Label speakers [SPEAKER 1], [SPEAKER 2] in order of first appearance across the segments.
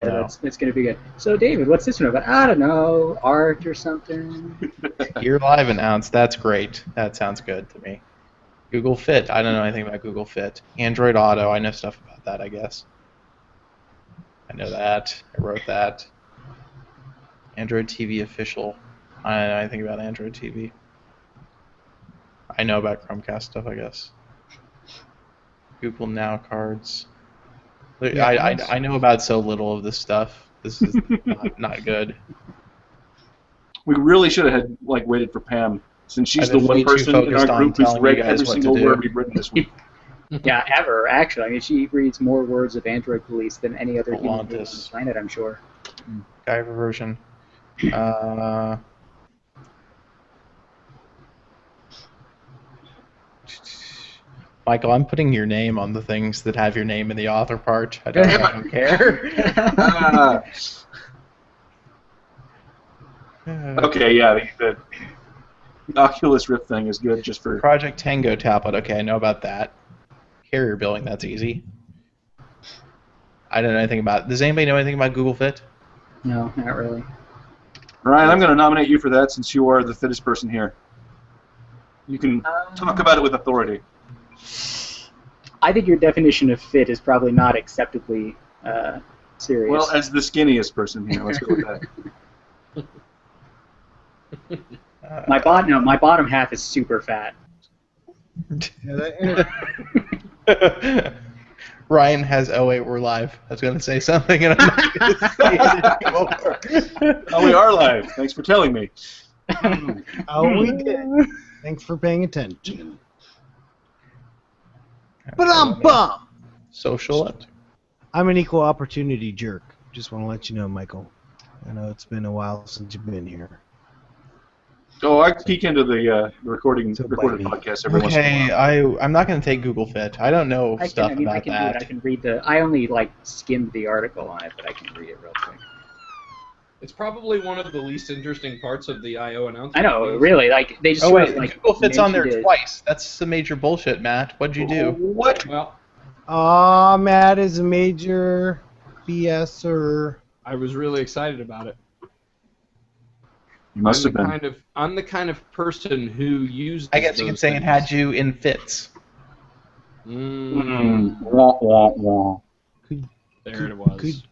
[SPEAKER 1] No.
[SPEAKER 2] It's going to be good. So, David, what's this one about? I don't know, art or something.
[SPEAKER 1] You're live announced. That's great. That sounds good to me. Google Fit. I don't know anything about Google Fit. Android Auto. I know stuff about that, I guess. I know that. I wrote that. Android TV official. I don't know anything about Android TV. I know about Chromecast stuff, I guess. Google Now cards. I know about so little of this stuff. This is not good.
[SPEAKER 3] We really should have waited for Pam, since she's
[SPEAKER 1] I've
[SPEAKER 3] the
[SPEAKER 1] been
[SPEAKER 3] one
[SPEAKER 1] way too
[SPEAKER 3] person in
[SPEAKER 1] focused
[SPEAKER 3] our
[SPEAKER 1] on
[SPEAKER 3] group who's
[SPEAKER 1] telling
[SPEAKER 3] read
[SPEAKER 1] you guys
[SPEAKER 3] every
[SPEAKER 1] what to
[SPEAKER 3] single
[SPEAKER 1] do.
[SPEAKER 3] word we've written this week.
[SPEAKER 2] Yeah, ever, actually. I mean, she reads more words of Android Police than any other human being on the
[SPEAKER 1] Atlantis.
[SPEAKER 2] planet, I'm sure.
[SPEAKER 1] Guyver version. Michael, I'm putting your name on the things that have your name in the author part. I don't care.
[SPEAKER 3] Okay, yeah, the Oculus Rift thing is good just for...
[SPEAKER 1] Project Tango tablet. Okay, I know about that. Carrier billing, that's easy. I don't know anything about... Does anybody know anything about Google Fit?
[SPEAKER 2] No, not really.
[SPEAKER 3] Ryan, I'm going to nominate you for that since you are the fittest person here. You can talk about it with authority.
[SPEAKER 2] I think your definition of fit is probably not acceptably serious.
[SPEAKER 3] Well, as the skinniest person here, let's go with that.
[SPEAKER 2] my bottom half is super fat.
[SPEAKER 1] Ryan has... Oh, wait, we're live. I was going to say something, and I'm not going to say it anymore.
[SPEAKER 3] Oh, we are live. Thanks for telling me.
[SPEAKER 4] Oh, we did. Thanks for paying attention. But I'm bum.
[SPEAKER 1] Social.
[SPEAKER 4] I'm an equal opportunity jerk. Just want to let you know, Michael. I know it's been a while since you've been here.
[SPEAKER 3] Oh, I peek into the recorded podcast every once in a while.
[SPEAKER 1] I'm not going to take Google Fit. I don't know stuff about
[SPEAKER 2] I can
[SPEAKER 1] that.
[SPEAKER 2] do it. I can read the... I only, skimmed the article on it, but I can read it real quick.
[SPEAKER 5] It's probably one of the least interesting parts of the I/O announcement.
[SPEAKER 2] I know, really. They just
[SPEAKER 1] Google Fit's on there twice. That's some major bullshit, Matt. What'd you do?
[SPEAKER 3] What?
[SPEAKER 5] Well,
[SPEAKER 4] Matt is a major BSer.
[SPEAKER 5] I was really excited about it.
[SPEAKER 3] You must have been.
[SPEAKER 5] I'm the kind of person who used.
[SPEAKER 1] I guess you could say it had you in fits.
[SPEAKER 3] Wah, wah, wah.
[SPEAKER 5] There it was.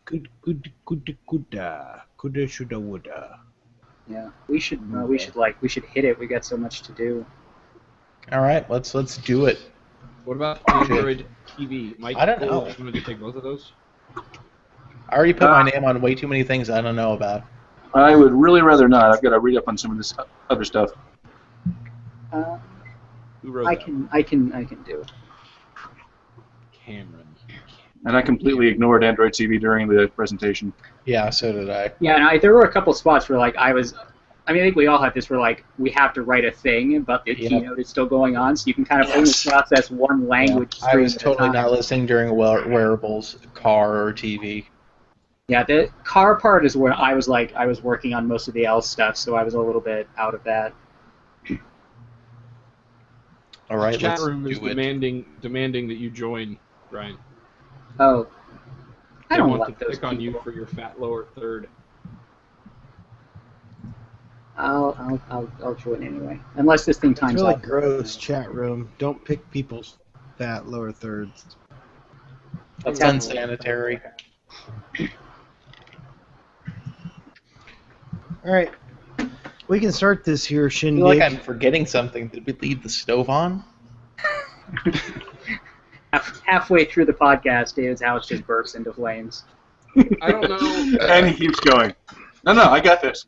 [SPEAKER 4] Coulda, shoulda, woulda.
[SPEAKER 2] Yeah, we should hit it. We got so much to do.
[SPEAKER 1] All right, let's do it.
[SPEAKER 5] What about Android TV? Mike,
[SPEAKER 1] I don't know.
[SPEAKER 5] You want to take both of those?
[SPEAKER 1] I already put my name on way too many things I don't know about.
[SPEAKER 3] I would really rather not. I've got to read up on some of this other stuff.
[SPEAKER 5] Who wrote
[SPEAKER 2] I
[SPEAKER 5] that?
[SPEAKER 2] can do it.
[SPEAKER 5] Cameron.
[SPEAKER 3] And I completely ignored Android TV during the presentation.
[SPEAKER 1] Yeah, so did I.
[SPEAKER 2] Yeah, and there were a couple spots where I think we all have this where we have to write a thing, but the keynote is still going on, so you can kind of only process one language stream
[SPEAKER 1] I was
[SPEAKER 2] at a
[SPEAKER 1] totally
[SPEAKER 2] time.
[SPEAKER 1] not listening during wearables, car, or TV.
[SPEAKER 2] Yeah, the car part is where I was working on most of the else stuff, so I was a little bit out of that.
[SPEAKER 1] All right,
[SPEAKER 5] Chat
[SPEAKER 1] let's
[SPEAKER 5] room
[SPEAKER 1] do
[SPEAKER 5] is
[SPEAKER 1] it.
[SPEAKER 5] demanding that you join, Ryan.
[SPEAKER 2] Oh, I
[SPEAKER 5] They
[SPEAKER 2] don't
[SPEAKER 5] want
[SPEAKER 2] like
[SPEAKER 5] to
[SPEAKER 2] those
[SPEAKER 5] pick on you
[SPEAKER 2] people.
[SPEAKER 5] for your fat lower third.
[SPEAKER 2] I'll join anyway, unless this thing
[SPEAKER 4] It's
[SPEAKER 2] times
[SPEAKER 4] really
[SPEAKER 2] out.
[SPEAKER 4] gross, chat room. Don't pick people's fat lower thirds.
[SPEAKER 1] That's unsanitary.
[SPEAKER 4] All right. We can start this here,
[SPEAKER 1] I
[SPEAKER 4] shindig.
[SPEAKER 1] feel like I'm forgetting something. Did we leave the stove on?
[SPEAKER 2] Halfway through the podcast, David's house just bursts into flames.
[SPEAKER 5] I don't know.
[SPEAKER 3] And he keeps going. No, I got this.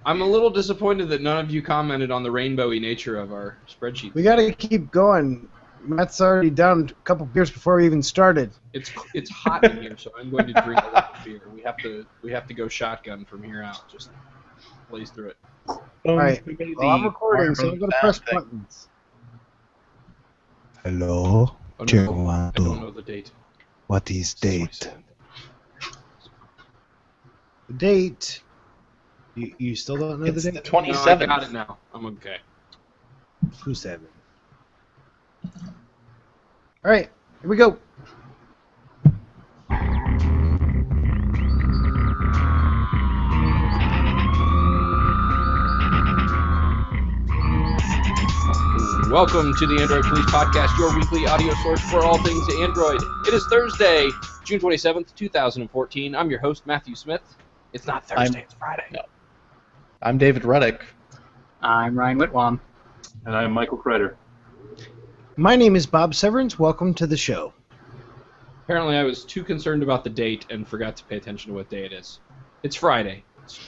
[SPEAKER 5] I'm a little disappointed that none of you commented on the rainbowy nature of our spreadsheet.
[SPEAKER 4] We got to keep going. Matt's already down a couple beers before we even started.
[SPEAKER 5] It's hot in here, so I'm going to drink a lot of beer. We have to go shotgun from here out. Just blaze through it.
[SPEAKER 4] All right. Well, I'm recording, so I'm going to press
[SPEAKER 1] thing.
[SPEAKER 4] buttons. Hello?
[SPEAKER 5] Oh, no, I don't know the date.
[SPEAKER 4] What is date? The date? You still don't know
[SPEAKER 1] It's
[SPEAKER 4] the
[SPEAKER 1] the
[SPEAKER 4] date?
[SPEAKER 1] 27th.
[SPEAKER 5] No, I got it now. I'm okay.
[SPEAKER 4] Who's 7? All right, here we go.
[SPEAKER 5] Welcome to the Android Police Podcast, your weekly audio source for all things Android. It is Thursday, June 27th, 2014. I'm your host, Matthew Smith. It's not Thursday, it's Friday.
[SPEAKER 1] No. I'm David Ruddick.
[SPEAKER 2] I'm Ryan Whitwam.
[SPEAKER 3] And I'm Michael Kreider.
[SPEAKER 4] My name is Bob Severance. Welcome to the show.
[SPEAKER 5] Apparently I was too concerned about the date and forgot to pay attention to what day it is. It's Friday.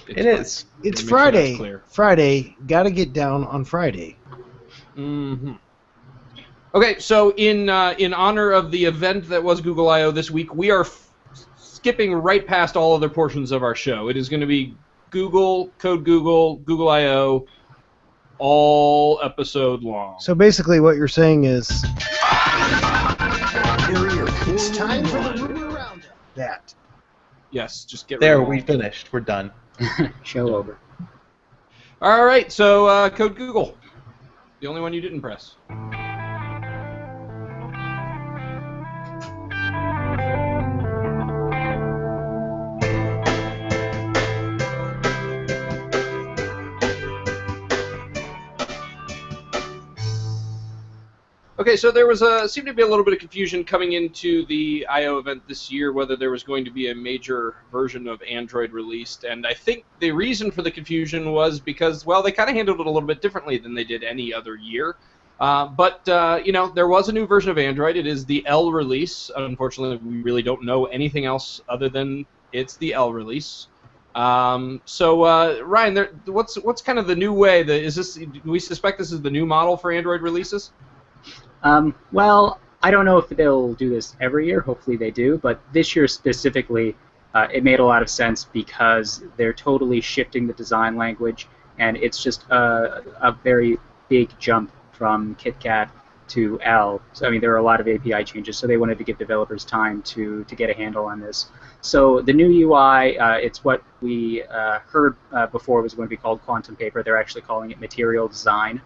[SPEAKER 1] It is.
[SPEAKER 4] It's
[SPEAKER 5] Make sure that's
[SPEAKER 4] Friday.
[SPEAKER 5] clear.
[SPEAKER 4] Friday. Gotta get down on Friday.
[SPEAKER 5] Mm-hmm. Okay, so in honor of the event that was Google I/O this week, we are skipping right past all other portions of our show. It is going to be Google, Code Google, Google I/O, all episode long.
[SPEAKER 4] So basically what you're saying is... It's time for the rumor roundup. That.
[SPEAKER 5] Yes, just get
[SPEAKER 1] There,
[SPEAKER 5] rid of
[SPEAKER 1] we
[SPEAKER 5] all.
[SPEAKER 1] finished. We're done.
[SPEAKER 2] Show over.
[SPEAKER 5] All right, so Code Google. The only one you didn't press. Okay, so there was seemed to be a little bit of confusion coming into the I/O event this year, whether there was going to be a major version of Android released, and I think the reason for the confusion was because, well, they kind of handled it a little bit differently than they did any other year. But there was a new version of Android. It is the L release. Unfortunately, we really don't know anything else other than it's the L release. Ryan, what's kind of the new way? Do we suspect this is the new model for Android releases?
[SPEAKER 2] Well, I don't know if they'll do this every year. Hopefully they do. But this year specifically, it made a lot of sense because they're totally shifting the design language, and it's just a very big jump from KitKat to L. So, I mean, there are a lot of API changes, so they wanted to give developers time to get a handle on this. So the new UI, it's what we heard before was going to be called Quantum Paper. They're actually calling it Material Design.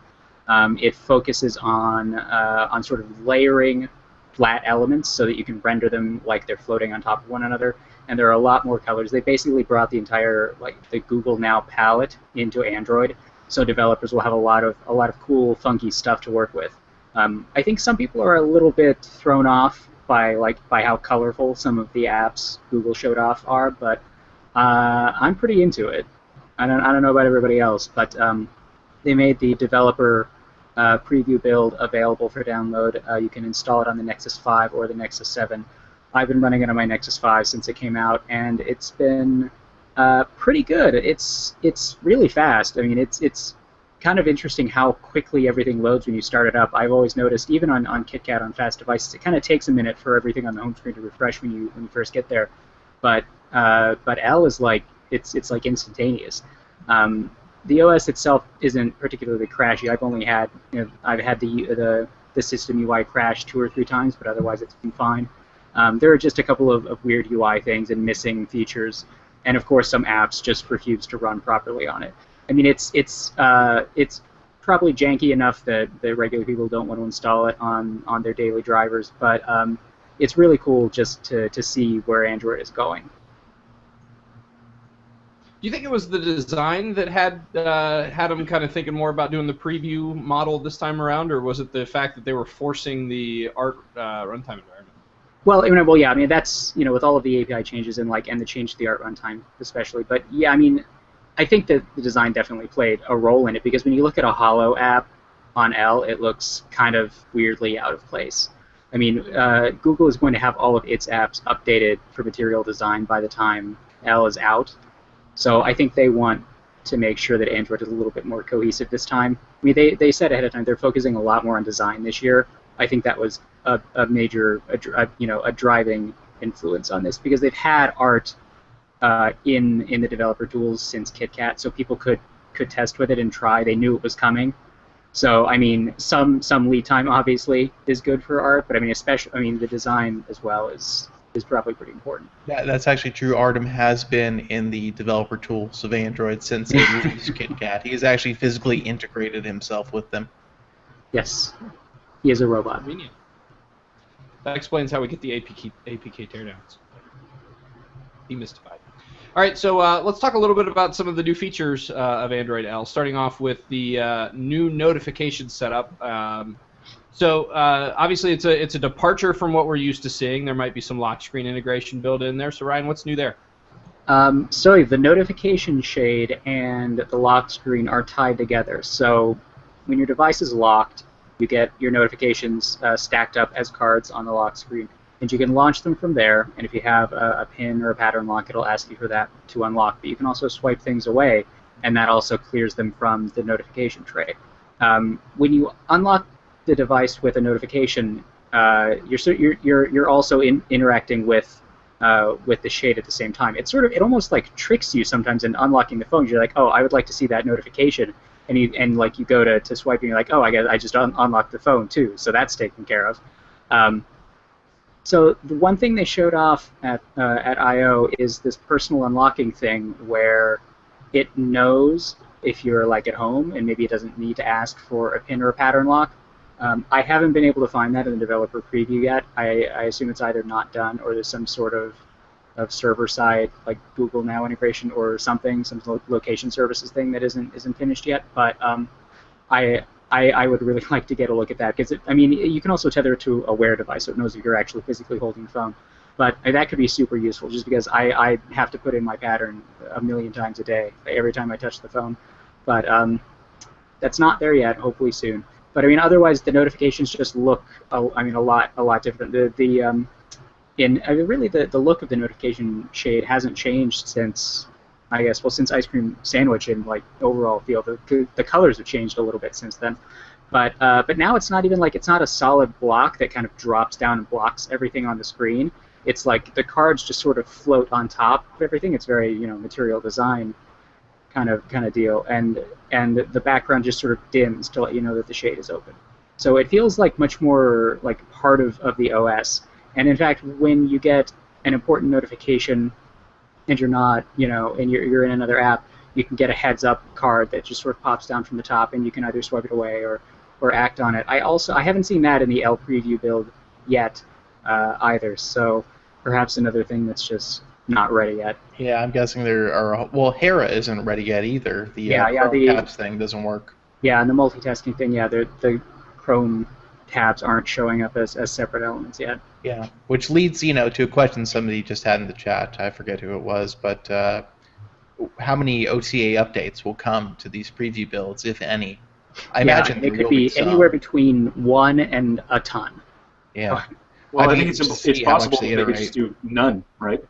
[SPEAKER 2] It focuses on sort of layering flat elements so that you can render them like they're floating on top of one another. And there are a lot more colors. They basically brought the entire the Google Now palette into Android, so developers will have a lot of cool, funky stuff to work with. I think some people are a little bit thrown off by how colorful some of the apps Google showed off are, but I'm pretty into it. I don't know about everybody else, but they made the developer preview build available for download. You can install it on the Nexus 5 or the Nexus 7. I've been running it on my Nexus 5 since it came out, and it's been pretty good. It's really fast. I mean, it's kind of interesting how quickly everything loads when you start it up. I've always noticed, even on KitKat on fast devices, it kind of takes a minute for everything on the home screen to refresh when you first get there. But L is it's like instantaneous. The OS itself isn't particularly crashy. I've had the system UI crash 2 or 3 times, but otherwise it's been fine. There are just a couple of weird UI things and missing features, and of course some apps just refuse to run properly on it. I mean, it's probably janky enough that the regular people don't want to install it on their daily drivers, but it's really cool just to see where Android is going.
[SPEAKER 5] Do you think it was the design that had them kind of thinking more about doing the preview model this time around, or was it the fact that they were forcing the art runtime environment?
[SPEAKER 2] Well, yeah. I mean, that's with all of the API changes and the change to the art runtime especially. But yeah, I mean, I think that the design definitely played a role in it because when you look at a Holo app on L, it looks kind of weirdly out of place. I mean, Google is going to have all of its apps updated for Material Design by the time L is out. So I think they want to make sure that Android is a little bit more cohesive this time. I mean, they said ahead of time they're focusing a lot more on design this year. I think that was a major, a driving influence on this because they've had art in the developer tools since KitKat, so people could test with it and try. They knew it was coming. So I mean, some lead time obviously is good for art, but I mean, the design as well is probably pretty important.
[SPEAKER 1] Yeah, that's actually true. Artem has been in the developer tools of Android since they released KitKat. He has actually physically integrated himself with them.
[SPEAKER 2] Yes, he is a robot.
[SPEAKER 5] Convenient. That explains how we get the APK teardowns. Demystified. All right, so let's talk a little bit about some of the new features of Android L, starting off with the new notification setup. Obviously it's a departure from what we're used to seeing. There might be some lock screen integration built in there. So Ryan, what's new there?
[SPEAKER 2] So the notification shade and the lock screen are tied together. So when your device is locked, you get your notifications stacked up as cards on the lock screen. And you can launch them from there, and if you have a PIN or a pattern lock, it'll ask you for that to unlock. But you can also swipe things away, and that also clears them from the notification tray. When you unlock the device with a notification, you're also interacting with the shade at the same time. It almost like tricks you sometimes in unlocking the phone. You're like, oh, I would like to see that notification, and you go to swipe, and you're like, oh, I just unlocked the phone too, so that's taken care of. So the one thing they showed off at I/O is this personal unlocking thing where it knows if you're like at home and maybe it doesn't need to ask for a PIN or a pattern lock. I haven't been able to find that in the developer preview yet. I assume it's either not done or there's some sort of server-side like Google Now integration or something, some location services thing that isn't finished yet. But I would really like to get a look at that, because you can also tether it to a Wear device, so it knows if you're actually physically holding the phone. But that could be super useful, just because I have to put in my pattern a million times a day every time I touch the phone. But that's not there yet. Hopefully soon. But otherwise the notifications just look a lot different. Really the look of the notification shade hasn't changed since, I guess, since Ice Cream Sandwich, and like overall feel the colors have changed a little bit since then. But now it's not even like, it's not a solid block that kind of drops down and blocks everything on the screen. It's like the cards just sort of float on top of everything. It's very material design kind of deal, and the background just sort of dims to let you know that the shade is open. So it feels like much more like part of the OS. And in fact, when you get an important notification and you're not, and you're in another app, you can get a heads-up card that just sort of pops down from the top, and you can either swipe it away or act on it. I haven't seen that in the L preview build yet either, so perhaps another thing that's just not ready yet.
[SPEAKER 1] Yeah, I'm guessing there are. Well, Hera isn't ready yet either. The Chromecast thing doesn't work.
[SPEAKER 2] Yeah, and the multitasking thing. Yeah, the Chrome tabs aren't showing up as separate elements yet.
[SPEAKER 1] Yeah, which leads to a question somebody just had in the chat. I forget who it was, but how many OTA updates will come to these preview builds, if any? I imagine
[SPEAKER 2] it could be anywhere between 1 and a ton.
[SPEAKER 1] Yeah.
[SPEAKER 3] Well, I think it's possible they could just do none, right?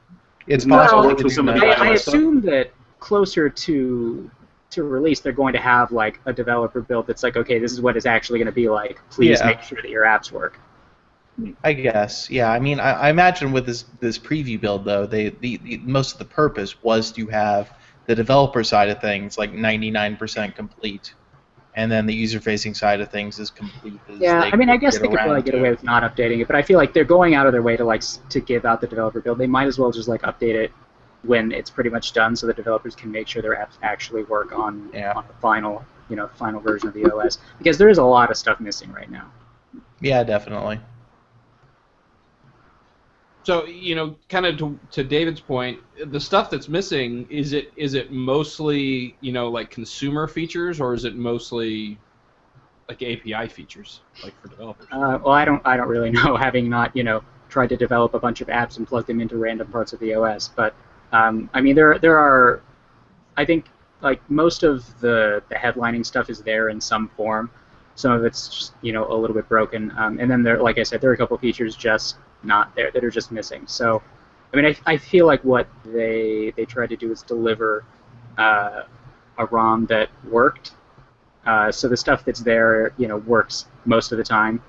[SPEAKER 1] It's possible.
[SPEAKER 2] I assume that closer to release, they're going to have like a developer build that's like, okay, this is what it's actually going to be like. Please make sure that your apps work.
[SPEAKER 1] I guess, yeah. I imagine with this preview build though, the most of the purpose was to have the developer side of things like 99% complete, and then the user-facing side of things is complete.
[SPEAKER 2] I guess they could probably get away with not updating it, but I feel like they're going out of their way to give out the developer build. They might as well just like update it when it's pretty much done, so that developers can make sure their apps actually work on the final version of the OS, because there is a lot of stuff missing right now.
[SPEAKER 1] Yeah, definitely.
[SPEAKER 5] So, kind of to David's point, the stuff that's missing, is it mostly, like consumer features, or is it mostly like API features, like for developers?
[SPEAKER 2] Well, I don't really know, having not, tried to develop a bunch of apps and plug them into random parts of the OS. But there are, I think, like most of the headlining stuff is there in some form. Some of it's just, a little bit broken, and then like I said, there are a couple features just not there that are just missing. So, I feel like what they tried to do is deliver a ROM that worked. So the stuff that's there, works most of the time.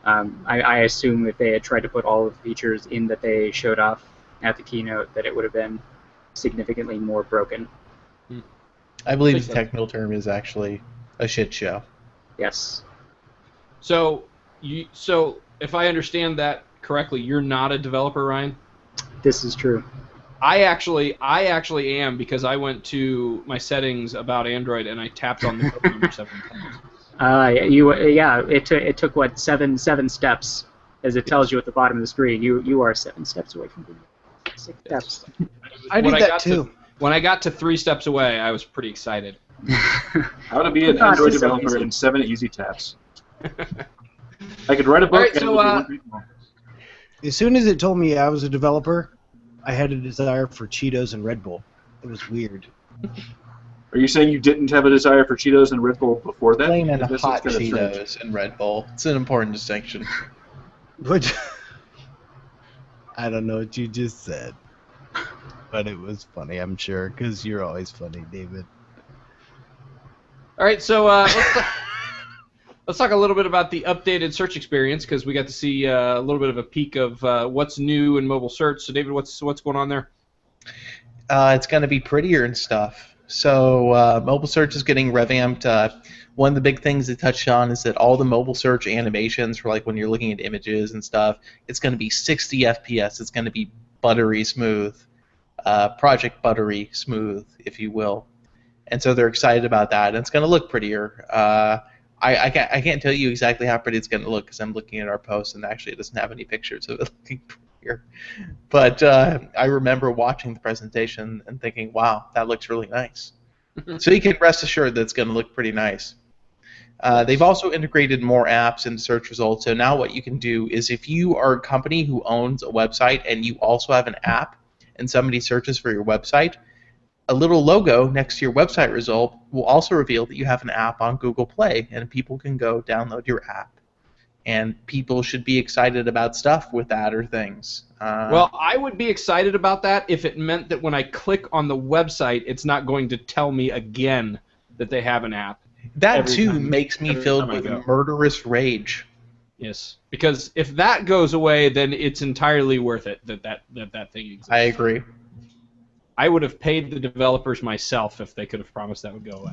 [SPEAKER 2] I assume if they had tried to put all of the features in that they showed off at the keynote, that it would have been significantly more broken.
[SPEAKER 1] I believe the technical term is actually a shit show.
[SPEAKER 2] Yes.
[SPEAKER 5] So if I understand that correctly, you're not a developer, Ryan?
[SPEAKER 2] This is true.
[SPEAKER 5] I actually am, because I went to my settings about Android and I tapped on the code number 7 times.
[SPEAKER 2] It took what, seven steps, as it tells you at the bottom of the screen. You are 7 steps away from being 6 steps.
[SPEAKER 4] I did that too.
[SPEAKER 5] When I got to 3 steps away, I was pretty excited.
[SPEAKER 3] How to be an
[SPEAKER 2] God,
[SPEAKER 3] Android
[SPEAKER 2] this is so
[SPEAKER 3] developer
[SPEAKER 2] easy.
[SPEAKER 3] in 7 easy taps. I could write a book.
[SPEAKER 5] Alright,
[SPEAKER 3] and
[SPEAKER 5] so,
[SPEAKER 3] it would be one page long.
[SPEAKER 4] As soon as it told me I was a developer, I had a desire for Cheetos and Red Bull. It was weird.
[SPEAKER 3] Are you saying you didn't have a desire for Cheetos and Red Bull before that?
[SPEAKER 1] Plain and
[SPEAKER 3] This is
[SPEAKER 1] hot
[SPEAKER 3] kinda strange.
[SPEAKER 1] Cheetos and Red Bull. It's an important distinction.
[SPEAKER 4] But I don't know what you just said. But it was funny, I'm sure, because you're always funny, David.
[SPEAKER 5] All right, so let's talk a little bit about the updated search experience because we got to see a little bit of a peek of what's new in mobile search. So, David, what's going on there?
[SPEAKER 1] It's going to be prettier and stuff. So mobile search is getting revamped. One of the big things they touched on is that all the mobile search animations for like when you're looking at images and stuff, it's going to be 60 FPS. It's going to be buttery smooth, Project Buttery smooth, if you will. And so they're excited about that. And it's going to look prettier. I can't tell you exactly how pretty it's going to look because I'm looking at our post and actually it doesn't have any pictures of it looking prettier. But I remember watching the presentation and thinking, wow, that looks really nice. So you can rest assured that it's going to look pretty nice. They've also integrated more apps into search results. So now what you can do is if you are a company who owns a website and you also have an app and somebody searches for your website, a little logo next to your website result will also reveal that you have an app on Google Play, and people can go download your app. And people should be excited about stuff with that or things.
[SPEAKER 5] Well, I would be excited about that if it meant that when I click on the website, it's not going to tell me again that they have an app.
[SPEAKER 1] That too makes me filled
[SPEAKER 5] time I
[SPEAKER 1] with
[SPEAKER 5] go.
[SPEAKER 1] murderous rage.
[SPEAKER 5] Yes, because if that goes away, then it's entirely worth it that thing exists.
[SPEAKER 1] I agree.
[SPEAKER 5] I would have paid the developers myself if they could have promised that would go away.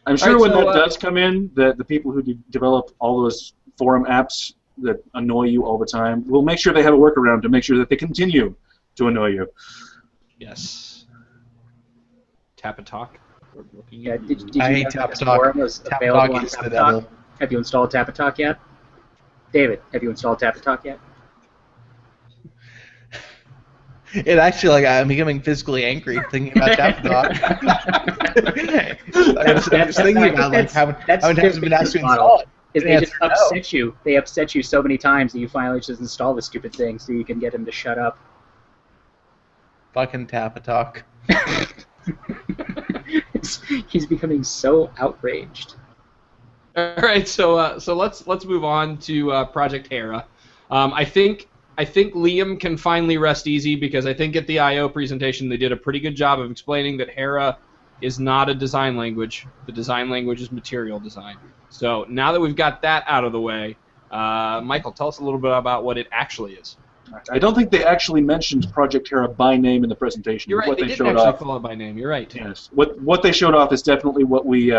[SPEAKER 3] I'm sure
[SPEAKER 5] Alright,
[SPEAKER 3] when
[SPEAKER 5] so,
[SPEAKER 3] that does come in, that the people who develop all those forum apps that annoy you all the time will make sure they have a workaround to make sure that they continue to annoy you.
[SPEAKER 5] Yes. Tap and talk. We're looking
[SPEAKER 2] Yeah,
[SPEAKER 5] at
[SPEAKER 2] did
[SPEAKER 1] I
[SPEAKER 2] you
[SPEAKER 1] hate
[SPEAKER 2] know
[SPEAKER 1] Tap
[SPEAKER 2] that
[SPEAKER 1] Talk.
[SPEAKER 2] forum was
[SPEAKER 1] Tap
[SPEAKER 2] available
[SPEAKER 1] Talk
[SPEAKER 2] on
[SPEAKER 1] is
[SPEAKER 2] Tap
[SPEAKER 1] the
[SPEAKER 2] Talk?
[SPEAKER 1] devil.
[SPEAKER 2] Have you installed Tap Talk yet? David, have you installed Tap Talk yet?
[SPEAKER 1] It actually, like, I'm becoming physically angry thinking about Tap Talk. I'm just thinking about like how many times I've been asked to install it.
[SPEAKER 2] Is
[SPEAKER 1] The
[SPEAKER 2] they just
[SPEAKER 1] answer, no.
[SPEAKER 2] upset you. They upset you so many times that you finally just install the stupid thing so you can get him to shut up.
[SPEAKER 1] Fucking Tap Talk.
[SPEAKER 2] He's becoming so outraged.
[SPEAKER 5] All right, so let's move on to Project Hera. I think Liam can finally rest easy because I think at the I/O presentation they did a pretty good job of explaining that Hera is not a design language. The design language is material design. So now that we've got that out of the way, Michael, tell us a little bit about what it actually is.
[SPEAKER 3] I don't think they actually mentioned Project Hera by name in the presentation.
[SPEAKER 5] You're right.
[SPEAKER 3] What
[SPEAKER 5] They
[SPEAKER 3] they
[SPEAKER 5] didn't
[SPEAKER 3] showed
[SPEAKER 5] actually
[SPEAKER 3] off.
[SPEAKER 5] call it by name. You're right.
[SPEAKER 3] Yes. What they showed off is definitely what we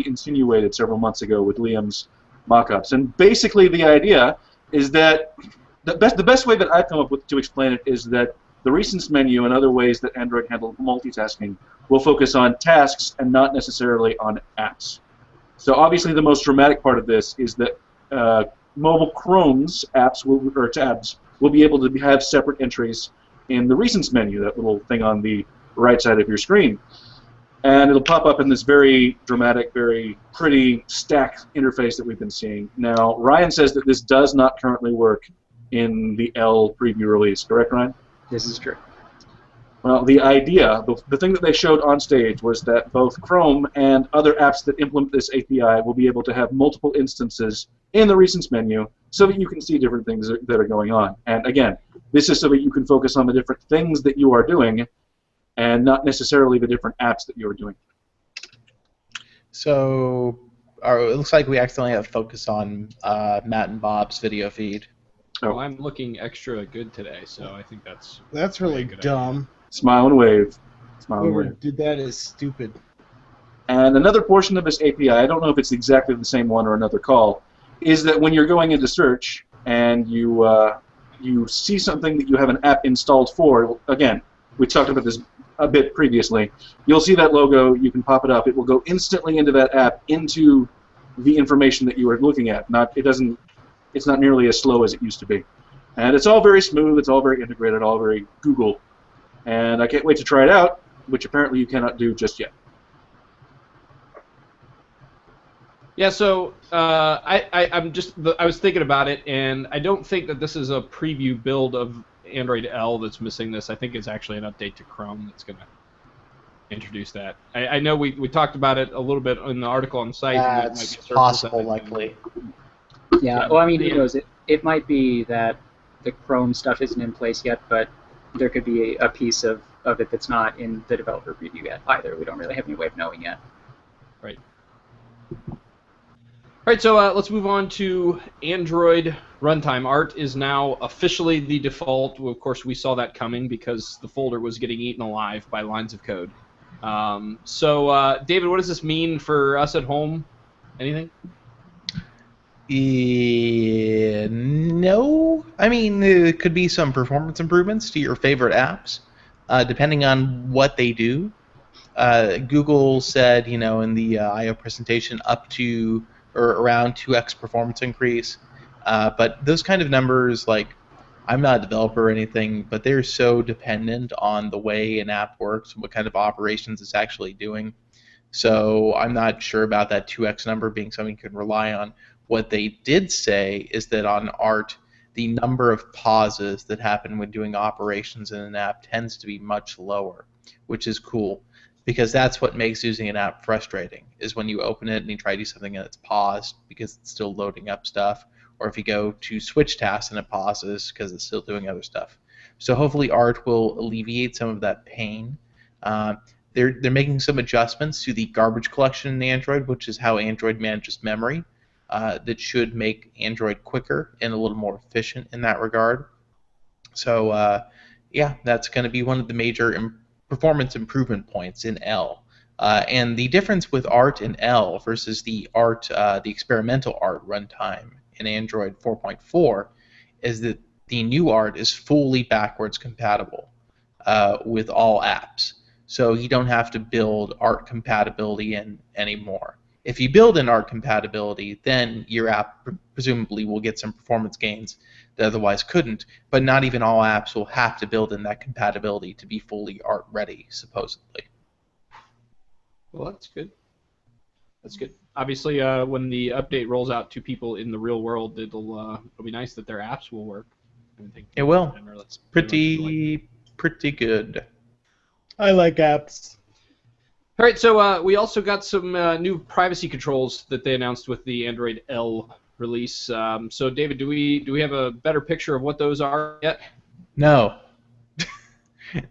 [SPEAKER 3] insinuated several months ago with Liam's mock-ups. And basically the idea is that the best way that I've come up with to explain it is that the recents menu and other ways that Android handles multitasking will focus on tasks and not necessarily on apps. So obviously the most dramatic part of this is that mobile Chrome's apps or tabs will be able to have separate entries in the recents menu, that little thing on the right side of your screen. And it'll pop up in this very dramatic, very pretty stack interface that we've been seeing. Now, Ryan says that this does not currently work in the L preview release. Correct, Ryan?
[SPEAKER 2] This is true.
[SPEAKER 3] Well, the idea, the thing that they showed on stage was that both Chrome and other apps that implement this API will be able to have multiple instances in the recents menu so that you can see different things that are going on. And again, this is so that you can focus on the different things that you are doing and not necessarily the different apps that you are doing.
[SPEAKER 1] So it looks like we accidentally have focus on Matt and Bob's video feed.
[SPEAKER 5] Well, I'm looking extra good today, so I think that's
[SPEAKER 4] really
[SPEAKER 5] good
[SPEAKER 4] dumb.
[SPEAKER 3] Smile and wave. Smile and
[SPEAKER 4] Whoever
[SPEAKER 3] wave.
[SPEAKER 4] did that is stupid.
[SPEAKER 3] And another portion of this API, I don't know if it's exactly the same one or another call, is that when you're going into search and you see something that you have an app installed for, again, we talked about this a bit previously, you'll see that logo, you can pop it up, it will go instantly into that app, into the information that you are looking at. It's not nearly as slow as it used to be. And it's all very smooth, it's all very integrated, all very Google. and I can't wait to try it out, which apparently you cannot do just yet.
[SPEAKER 5] Yeah, so I was thinking about it, and I don't think that this is a preview build of Android L that's missing this. I think it's actually an update to Chrome that's going to introduce that. I know we talked about it a little bit in the article on the site.
[SPEAKER 1] That's possible, likely.
[SPEAKER 2] Yeah, well, I mean, who knows? It might be that the Chrome stuff isn't in place yet, but there could be a piece of it that's not in the developer preview yet either. We don't really have any way of knowing yet.
[SPEAKER 5] Right. All right, so let's move on to Android runtime. Art is now officially the default. Well, of course, we saw that coming because the folder was getting eaten alive by lines of code. So, David, what does this mean for us at home? Anything?
[SPEAKER 1] No. I mean, there could be some performance improvements to your favorite apps, depending on what they do. Google said, in the I/O presentation, up to or around 2x performance increase. But those kind of numbers, like, I'm not a developer or anything, but they're so dependent on the way an app works and what kind of operations it's actually doing. So I'm not sure about that 2x number being something you can rely on. What they did say is that on Art, the number of pauses that happen when doing operations in an app tends to be much lower, which is cool. Because that's what makes using an app frustrating, is when you open it and you try to do something and it's paused because it's still loading up stuff, or if you go to switch tasks and it pauses because it's still doing other stuff. So hopefully Art will alleviate some of that pain. They're making some adjustments to the garbage collection in Android, which is how Android manages memory. That should make Android quicker and a little more efficient in that regard. So yeah, that's going to be one of the major performance improvement points in L. And the difference with Art in L versus the experimental Art runtime in Android 4.4 is that the new Art is fully backwards compatible with all apps. So you don't have to build Art compatibility in anymore. If you build in Art compatibility, then your app presumably will get some performance gains that otherwise couldn't, but not even all apps will have to build in that compatibility to be fully Art ready, supposedly.
[SPEAKER 5] Well, that's good. That's good. Obviously, when the update rolls out to people in the real world, it'll be nice that their apps will work.
[SPEAKER 1] It will. It's pretty good.
[SPEAKER 4] I like apps.
[SPEAKER 5] All right, so we also got some new privacy controls that they announced with the Android L release. So, David, do we have a better picture of what those are yet?
[SPEAKER 1] No.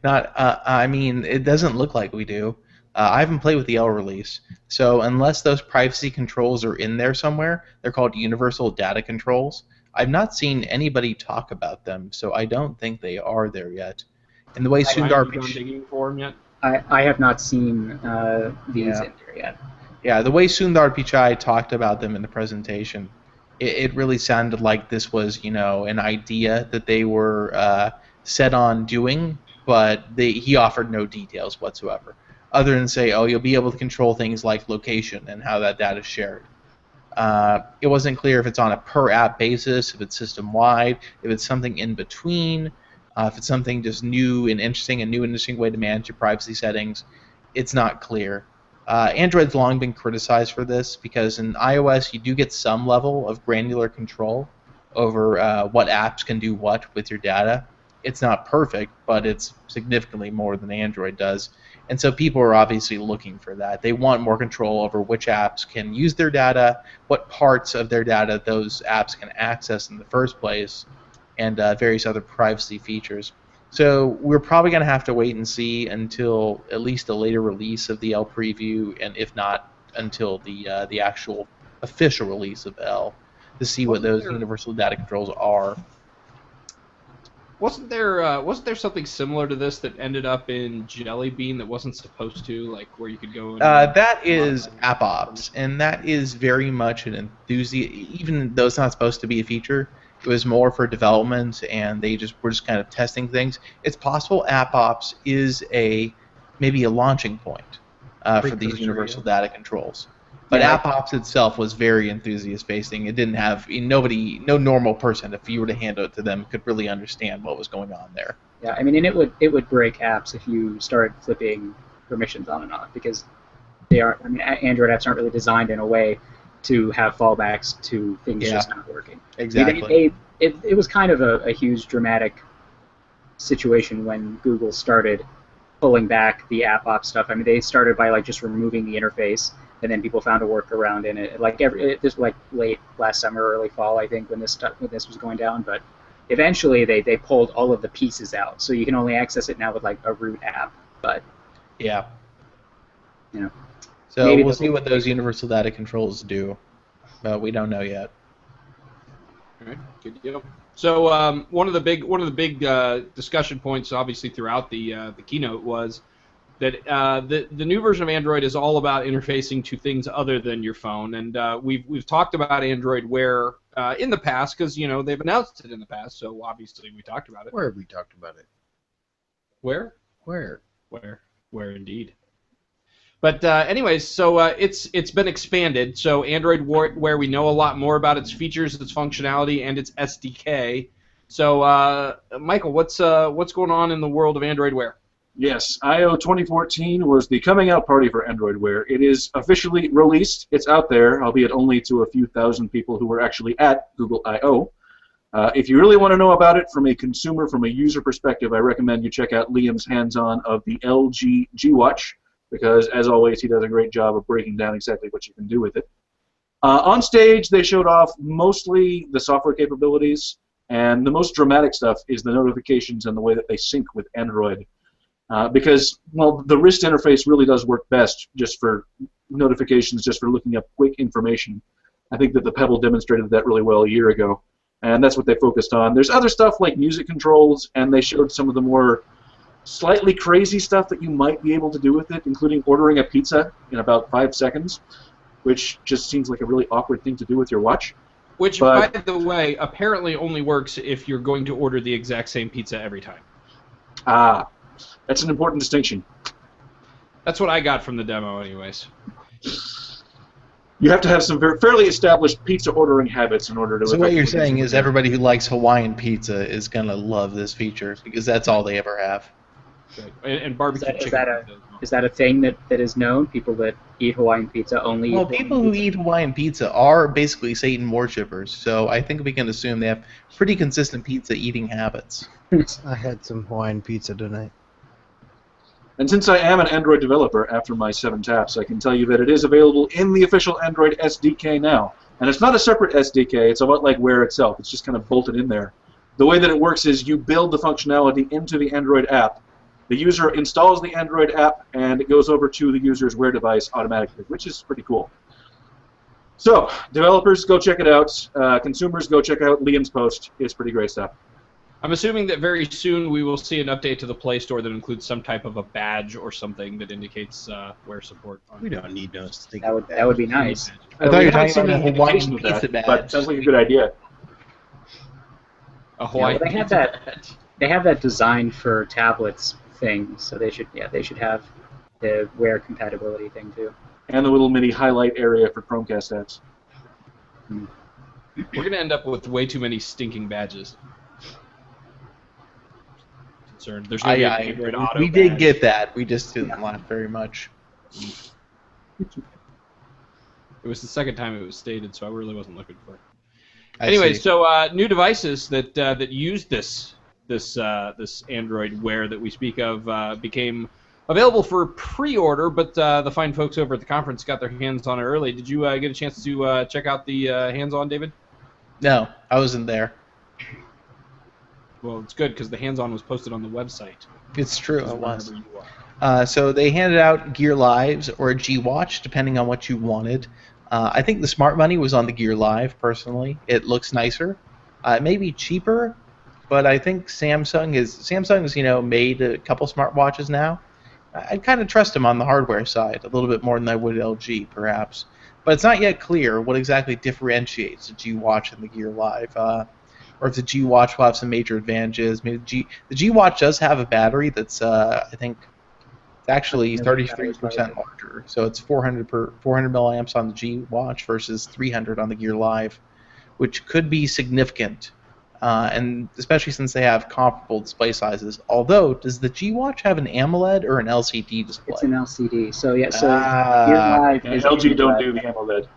[SPEAKER 1] Not. I mean, it doesn't look like we do. I haven't played with the L release, so unless those privacy controls are in there somewhere, they're called universal data controls. I've not seen anybody talk about them, so I don't think they are there yet. And the way Sundar
[SPEAKER 5] digging for them yet?
[SPEAKER 2] I have not seen these in there yet.
[SPEAKER 1] Yeah, the way Sundar Pichai talked about them in the presentation, it really sounded like this was, an idea that they were set on doing, but he offered no details whatsoever, other than say, oh, you'll be able to control things like location and how that data is shared. It wasn't clear if it's on a per-app basis, if it's system-wide, if it's something in between, if it's something just new and interesting, a new and interesting way to manage your privacy settings. It's not clear. Android's long been criticized for this because in iOS you do get some level of granular control over what apps can do what with your data. It's not perfect, but it's significantly more than Android does. And so people are obviously looking for that. They want more control over which apps can use their data, what parts of their data those apps can access in the first place, and various other privacy features. So we're probably going to have to wait and see until at least a later release of the L preview, and if not, until the actual official release of L to see what those universal data controls are.
[SPEAKER 5] Wasn't there something similar to this that ended up in Jelly Bean that wasn't supposed to, like where you could go?
[SPEAKER 1] That is AppOps, and that is very much an enthusiast. Even though it's not supposed to be a feature, it was more for development, and they were just kind of testing things. It's possible AppOps is maybe a launching point for these universal data controls. But AppOps itself was very enthusiast-facing. It didn't have no normal person, if you were to hand it to them, could really understand what was going on there.
[SPEAKER 2] Yeah, I mean, and it would break apps if you started flipping permissions on and off, because they are. I mean, Android apps aren't really designed in a way to have fallbacks to things just not working.
[SPEAKER 1] Exactly.
[SPEAKER 2] It was kind of a huge dramatic situation when Google started pulling back the app op stuff. I mean, they started by like just removing the interface, and then people found a workaround in it. Like this was like late last summer, early fall, I think, when this was going down. But eventually, they pulled all of the pieces out, so you can only access it now with like a root app. But
[SPEAKER 1] Yeah.
[SPEAKER 2] you know,
[SPEAKER 1] So
[SPEAKER 2] maybe
[SPEAKER 1] we'll see what those universal data controls do, but we don't know yet.
[SPEAKER 5] All right, good deal. So one of the big discussion points, obviously throughout the keynote, was that the new version of Android is all about interfacing to things other than your phone, and we've talked about Android Wear in the past because they've announced it in the past, so obviously we talked about it.
[SPEAKER 4] Where have we talked about it?
[SPEAKER 5] Where indeed. But anyways, so it's been expanded. So Android Wear, we know a lot more about its features, its functionality, and its SDK. So Michael, what's going on in the world of Android Wear?
[SPEAKER 3] Yes, I/O 2014 was the coming out party for Android Wear. It is officially released. It's out there, albeit only to a few thousand people who were actually at Google I/O. If you really want to know about it from a consumer, from a user perspective, I recommend you check out Liam's hands-on of the LG G Watch, because, as always, he does a great job of breaking down exactly what you can do with it. On stage, they showed off mostly the software capabilities, and the most dramatic stuff is the notifications and the way that they sync with Android. Because, well, the wrist interface really does work best just for notifications, just for looking up quick information. I think that the Pebble demonstrated that really well a year ago, and that's what they focused on. There's other stuff like music controls, and they showed some of the more slightly crazy stuff that you might be able to do with it, including ordering a pizza in about 5 seconds, which just seems like a really awkward thing to do with your watch.
[SPEAKER 5] Which, by the way, apparently only works if you're going to order the exact same pizza every time.
[SPEAKER 3] Ah, that's an important distinction.
[SPEAKER 5] That's what I got from the demo, anyways.
[SPEAKER 3] You have to have some fairly established pizza ordering habits in order to...
[SPEAKER 1] So what you're saying is everybody who likes Hawaiian pizza is going to love this feature, because that's all they ever have.
[SPEAKER 5] And barbecue chicken.
[SPEAKER 2] Is that a thing that is known? People that eat Hawaiian pizza only
[SPEAKER 1] Well,
[SPEAKER 2] eat
[SPEAKER 1] people who eat Hawaiian pizza are basically Satan worshippers, so I think we can assume they have pretty consistent pizza eating habits.
[SPEAKER 4] I had some Hawaiian pizza tonight.
[SPEAKER 3] And since I am an Android developer, after my 7 taps, I can tell you that it is available in the official Android SDK now. And it's not a separate SDK, it's about like Wear itself. It's just kind of bolted in there. The way that it works is you build the functionality into the Android app. The user installs the Android app, and it goes over to the user's Wear device automatically, which is pretty cool. So, developers, go check it out. Consumers, go check out Liam's post. It's pretty great stuff.
[SPEAKER 5] I'm assuming that very soon we will see an update to the Play Store that includes some type of a badge or something that indicates Wear support.
[SPEAKER 4] We don't need those.
[SPEAKER 2] That would be nice.
[SPEAKER 1] I thought you were talking
[SPEAKER 3] haven't
[SPEAKER 1] about a
[SPEAKER 3] seen any
[SPEAKER 1] Hawaiian
[SPEAKER 3] indication of
[SPEAKER 1] pizza
[SPEAKER 3] that,
[SPEAKER 1] badge.
[SPEAKER 3] but sounds like a good idea.
[SPEAKER 5] A Hawaiian
[SPEAKER 2] they have
[SPEAKER 5] pizza
[SPEAKER 2] that.
[SPEAKER 5] badge.
[SPEAKER 2] They have that designed for tablets thing, so they should have the Wear compatibility thing too.
[SPEAKER 3] And the little mini highlight area for Chromecast apps.
[SPEAKER 5] We're going to end up with way too many stinking badges. Concerned. There's going to be an Android Auto
[SPEAKER 1] we did
[SPEAKER 5] badge.
[SPEAKER 1] get that. We just didn't laugh very much.
[SPEAKER 5] It was the second time it was stated, so I really wasn't looking for it.
[SPEAKER 1] I
[SPEAKER 5] Anyway,
[SPEAKER 1] see.
[SPEAKER 5] so new devices that use this Android Wear that we speak of became available for pre-order, but the fine folks over at the conference got their hands on it early. Did you get a chance to check out the hands-on, David?
[SPEAKER 1] No, I wasn't there.
[SPEAKER 5] Well, it's good because the hands-on was posted on the website.
[SPEAKER 1] It's true,
[SPEAKER 5] So
[SPEAKER 1] it was.
[SPEAKER 5] wherever you are.
[SPEAKER 1] So they handed out Gear Lives or a G Watch, depending on what you wanted. I think the Smart Money was on the Gear Live, personally. It looks nicer. It may be cheaper, but I think Samsung's made a couple smartwatches now. I'd kind of trust them on the hardware side a little bit more than I would LG, perhaps. But it's not yet clear what exactly differentiates the G Watch and the Gear Live, or if the G Watch will have some major advantages. Maybe the G Watch does have a battery that's I think it's actually 33% larger, so it's 400 milliamps on the G Watch versus 300 on the Gear Live, which could be significant and especially since they have comparable display sizes. Although, does the G Watch have an AMOLED or an LCD display?
[SPEAKER 2] It's an LCD. So yeah, so Gear Live is
[SPEAKER 3] LG don't do the AMOLED.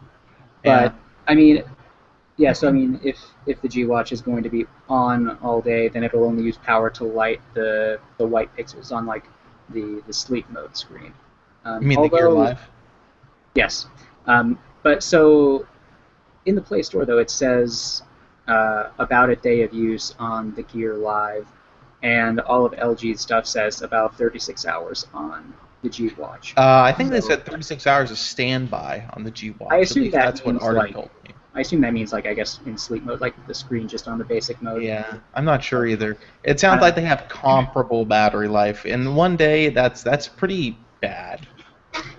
[SPEAKER 2] But I mean, yeah. So I mean, if the G Watch is going to be on all day, then it'll only use power to light the white pixels on like the sleep mode screen.
[SPEAKER 1] You mean the Gear Live?
[SPEAKER 2] Yes. But so in the Play Store though, it says about a day of use on the Gear Live, and all of LG's stuff says about 36 hours on the G Watch.
[SPEAKER 1] I think they said 36 hours of standby on the G Watch.
[SPEAKER 2] I assume
[SPEAKER 1] that's what
[SPEAKER 2] means,
[SPEAKER 1] Arden
[SPEAKER 2] like,
[SPEAKER 1] told me.
[SPEAKER 2] I assume that means, like, I guess in sleep mode, like the screen just on the basic mode.
[SPEAKER 1] Yeah, I'm not sure either. It sounds like they have comparable battery life. In one day, that's pretty bad.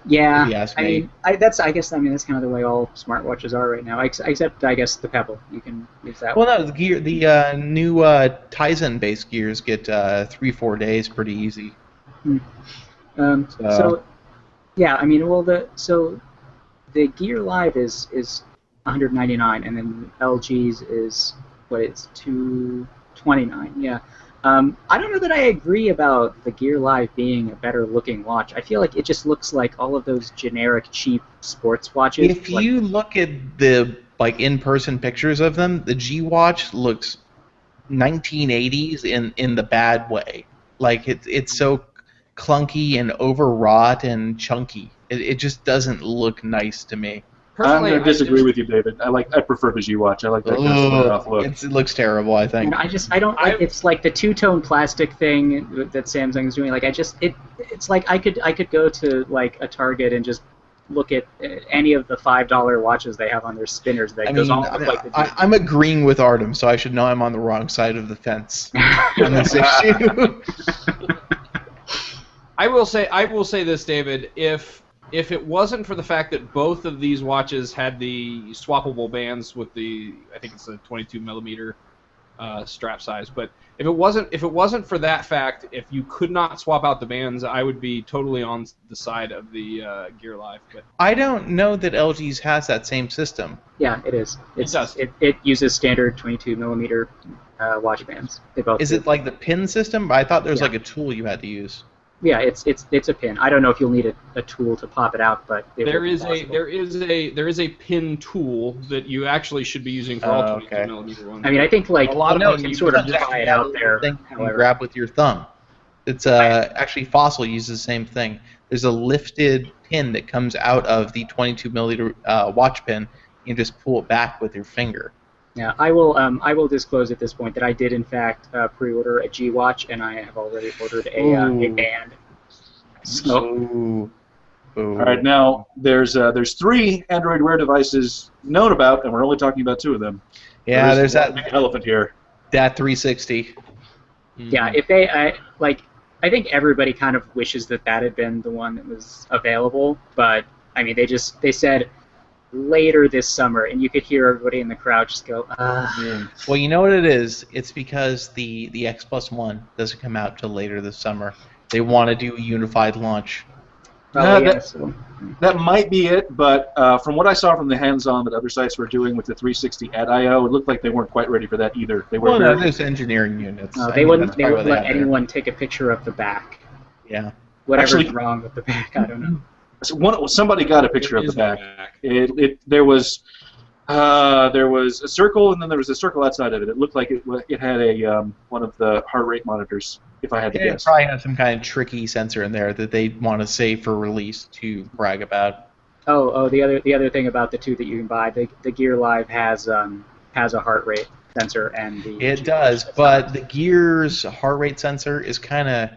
[SPEAKER 2] Yeah,
[SPEAKER 1] if you ask
[SPEAKER 2] I
[SPEAKER 1] me.
[SPEAKER 2] mean, that's kind of the way all smartwatches are right now. Except, I guess, the Pebble. You can use that.
[SPEAKER 1] Well, no, the new Tizen-based gears get 3-4 days pretty easy.
[SPEAKER 2] So, yeah, I mean, well, the Gear Live is $199, and then LG's is what, it's $229. Yeah. I don't know that I agree about the Gear Live being a better looking watch. I feel like it just looks like all of those generic cheap sports watches.
[SPEAKER 1] If you look at the in-person pictures of them, the G Watch looks 1980s in the bad way. Like it's so clunky and overwrought and chunky. It just doesn't look nice to me.
[SPEAKER 3] I'm going to disagree with you, David. I prefer the G Watch. I like that kind of off look.
[SPEAKER 1] It looks terrible, I think.
[SPEAKER 2] I don't like it's like the two-tone plastic thing that Samsung's doing. Like it's like I could go to like a Target and just look at any of the $5 watches they have on their spinners. That goes all like the
[SPEAKER 1] I'm agreeing with Artem, so I should know I'm on the wrong side of the fence on this issue.
[SPEAKER 5] I will say this, David. If it wasn't for the fact that both of these watches had the swappable bands with I think it's a 22 millimeter strap size, but if it wasn't for that fact, if you could not swap out the bands, I would be totally on the side of the Gear Live. But
[SPEAKER 1] I don't know that LG's has that same system.
[SPEAKER 2] Yeah, it is.
[SPEAKER 5] It does.
[SPEAKER 2] It uses standard 22 millimeter watch bands. They both.
[SPEAKER 1] Is it like the pin system? I thought there was
[SPEAKER 2] Yeah.
[SPEAKER 1] like a tool you had to use.
[SPEAKER 2] Yeah, it's a pin. I don't know if you'll need a tool to pop it out, but
[SPEAKER 5] there is a pin tool that you actually should be using for all 22 millimeter ones.
[SPEAKER 2] I mean, I think like
[SPEAKER 5] A lot of
[SPEAKER 2] you
[SPEAKER 5] them
[SPEAKER 2] can
[SPEAKER 5] you
[SPEAKER 2] sort of
[SPEAKER 1] just
[SPEAKER 2] try it out there.
[SPEAKER 1] Thing you
[SPEAKER 2] However,
[SPEAKER 1] grab with your thumb. It's actually Fossil uses the same thing. There's a lifted pin that comes out of the 22 millimeter watch pin. You can just pull it back with your finger.
[SPEAKER 2] yeah, I will disclose at this point that I did in fact pre-order a G Watch, and I have already ordered a band. So.
[SPEAKER 3] All right, now there's 3 Android Wear devices known about, and we're only talking about 2 of them.
[SPEAKER 1] Yeah, there's that
[SPEAKER 3] big elephant here.
[SPEAKER 1] that 360.
[SPEAKER 2] Yeah, if I think everybody kind of wishes that had been the one that was available, but I mean, they said later this summer, and you could hear everybody in the crowd just go,
[SPEAKER 1] Well, you know what it is? It's because the X Plus One doesn't come out till later this summer. They want to do a unified launch.
[SPEAKER 3] That might be it, but from what I saw from the hands-on that other sites were doing with the 360 at I/O, it looked like they weren't quite ready for that either. They were
[SPEAKER 1] there's engineering units.
[SPEAKER 2] They wouldn't let anyone take a picture of the back.
[SPEAKER 1] Yeah.
[SPEAKER 2] Whatever's wrong with the back, I don't know.
[SPEAKER 3] Somebody got a picture of the back. There was a circle, and then there was a circle outside of it. It looked like it had a one of the heart rate monitors, if I had to guess.
[SPEAKER 1] It probably has some kind of tricky sensor in there that they want to save for release to brag about.
[SPEAKER 2] The other thing about the 2 that you can buy, the Gear Live has a heart rate sensor, and
[SPEAKER 1] it does, but the Gear's heart rate sensor is kind of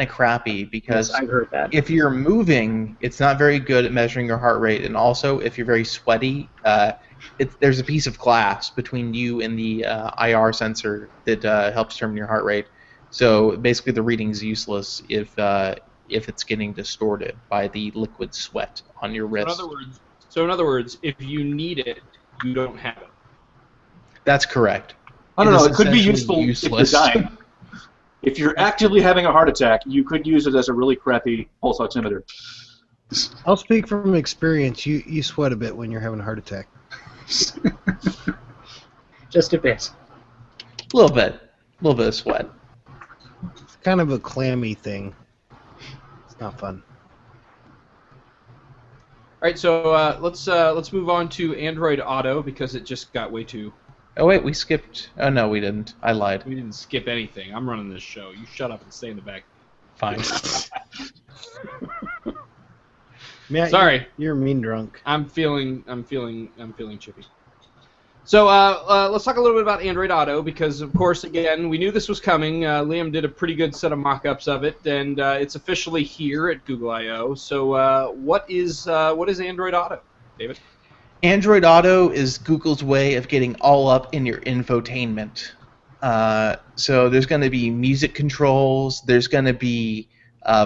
[SPEAKER 1] crappy because
[SPEAKER 2] I've heard that.
[SPEAKER 1] If you're moving, it's not very good at measuring your heart rate, and also if you're very sweaty, there's a piece of glass between you and the IR sensor that helps determine your heart rate. So basically, the reading is useless if it's getting distorted by the liquid sweat on your wrist.
[SPEAKER 5] So in other words, if you need it, you don't have it.
[SPEAKER 1] That's correct.
[SPEAKER 3] I don't know. It could be useful if you're dying. If you're actively having a heart attack, you could use it as a really crappy pulse oximeter.
[SPEAKER 4] I'll speak from experience. You sweat a bit when you're having a heart attack.
[SPEAKER 2] Just a bit.
[SPEAKER 1] A little bit of sweat.
[SPEAKER 4] It's kind of a clammy thing. It's not fun.
[SPEAKER 5] All right, so let's move on to Android Auto because it just got way too.
[SPEAKER 1] Oh wait, we skipped. Oh no, we didn't. I lied.
[SPEAKER 5] We didn't skip anything. I'm running this show. You shut up and stay in the back.
[SPEAKER 1] Fine.
[SPEAKER 4] Matt,
[SPEAKER 5] Sorry,
[SPEAKER 4] you're a mean drunk.
[SPEAKER 5] I'm feeling chippy. So let's talk a little bit about Android Auto because, of course, again, we knew this was coming. Liam did a pretty good set of mock-ups of it, and it's officially here at Google I/O. So what is Android Auto, David?
[SPEAKER 1] Android Auto is Google's way of getting all up in your infotainment. So there's going to be music controls. There's going to be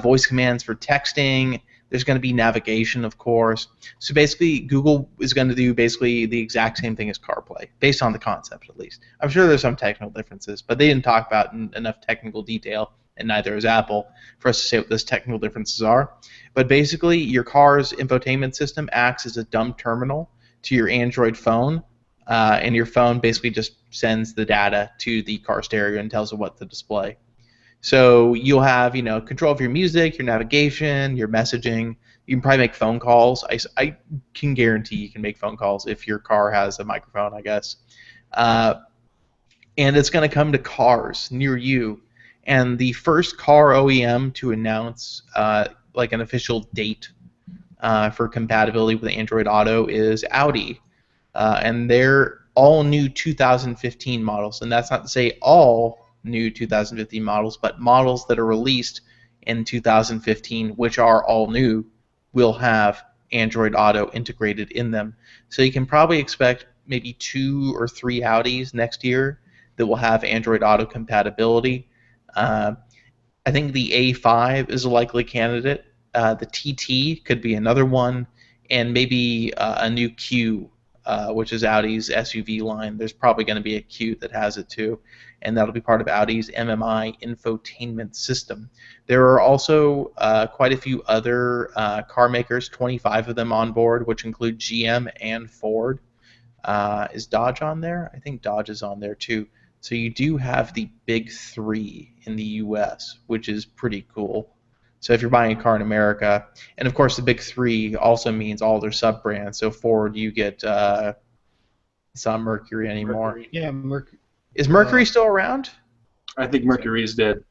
[SPEAKER 1] voice commands for texting. There's going to be navigation, of course. So basically, Google is going to do basically the exact same thing as CarPlay, based on the concept at least. I'm sure there's some technical differences, but they didn't talk about enough technical detail, and neither is Apple, for us to say what those technical differences are. But basically, your car's infotainment system acts as a dumb terminal to your Android phone, and your phone basically just sends the data to the car stereo and tells it what to display. So you'll have, control of your music, your navigation, your messaging. You can probably make phone calls. I can guarantee you can make phone calls if your car has a microphone, I guess. And it's going to come to cars near you. And the first car OEM to announce like an official date for compatibility with Android Auto is Audi. And they're all new 2015 models. And that's not to say all new 2015 models, but models that are released in 2015, which are all new, will have Android Auto integrated in them. So you can probably expect maybe 2 or 3 Audis next year that will have Android Auto compatibility. I think the A5 is a likely candidate. The TT could be another one, and maybe a new Q, which is Audi's SUV line. There's probably going to be a Q that has it too, and that'll be part of Audi's MMI infotainment system. There are also quite a few other car makers, 25 of them on board, which include GM and Ford. Is Dodge on there? I think Dodge is on there too. So you do have the big 3 in the US, which is pretty cool. So if you're buying a car in America, and of course the big 3 also means all their sub-brands. So Ford, you get, it's not Mercury anymore.
[SPEAKER 5] Mercury.
[SPEAKER 4] Yeah, Mercury.
[SPEAKER 1] Is Mercury still around?
[SPEAKER 3] I think Mercury is dead.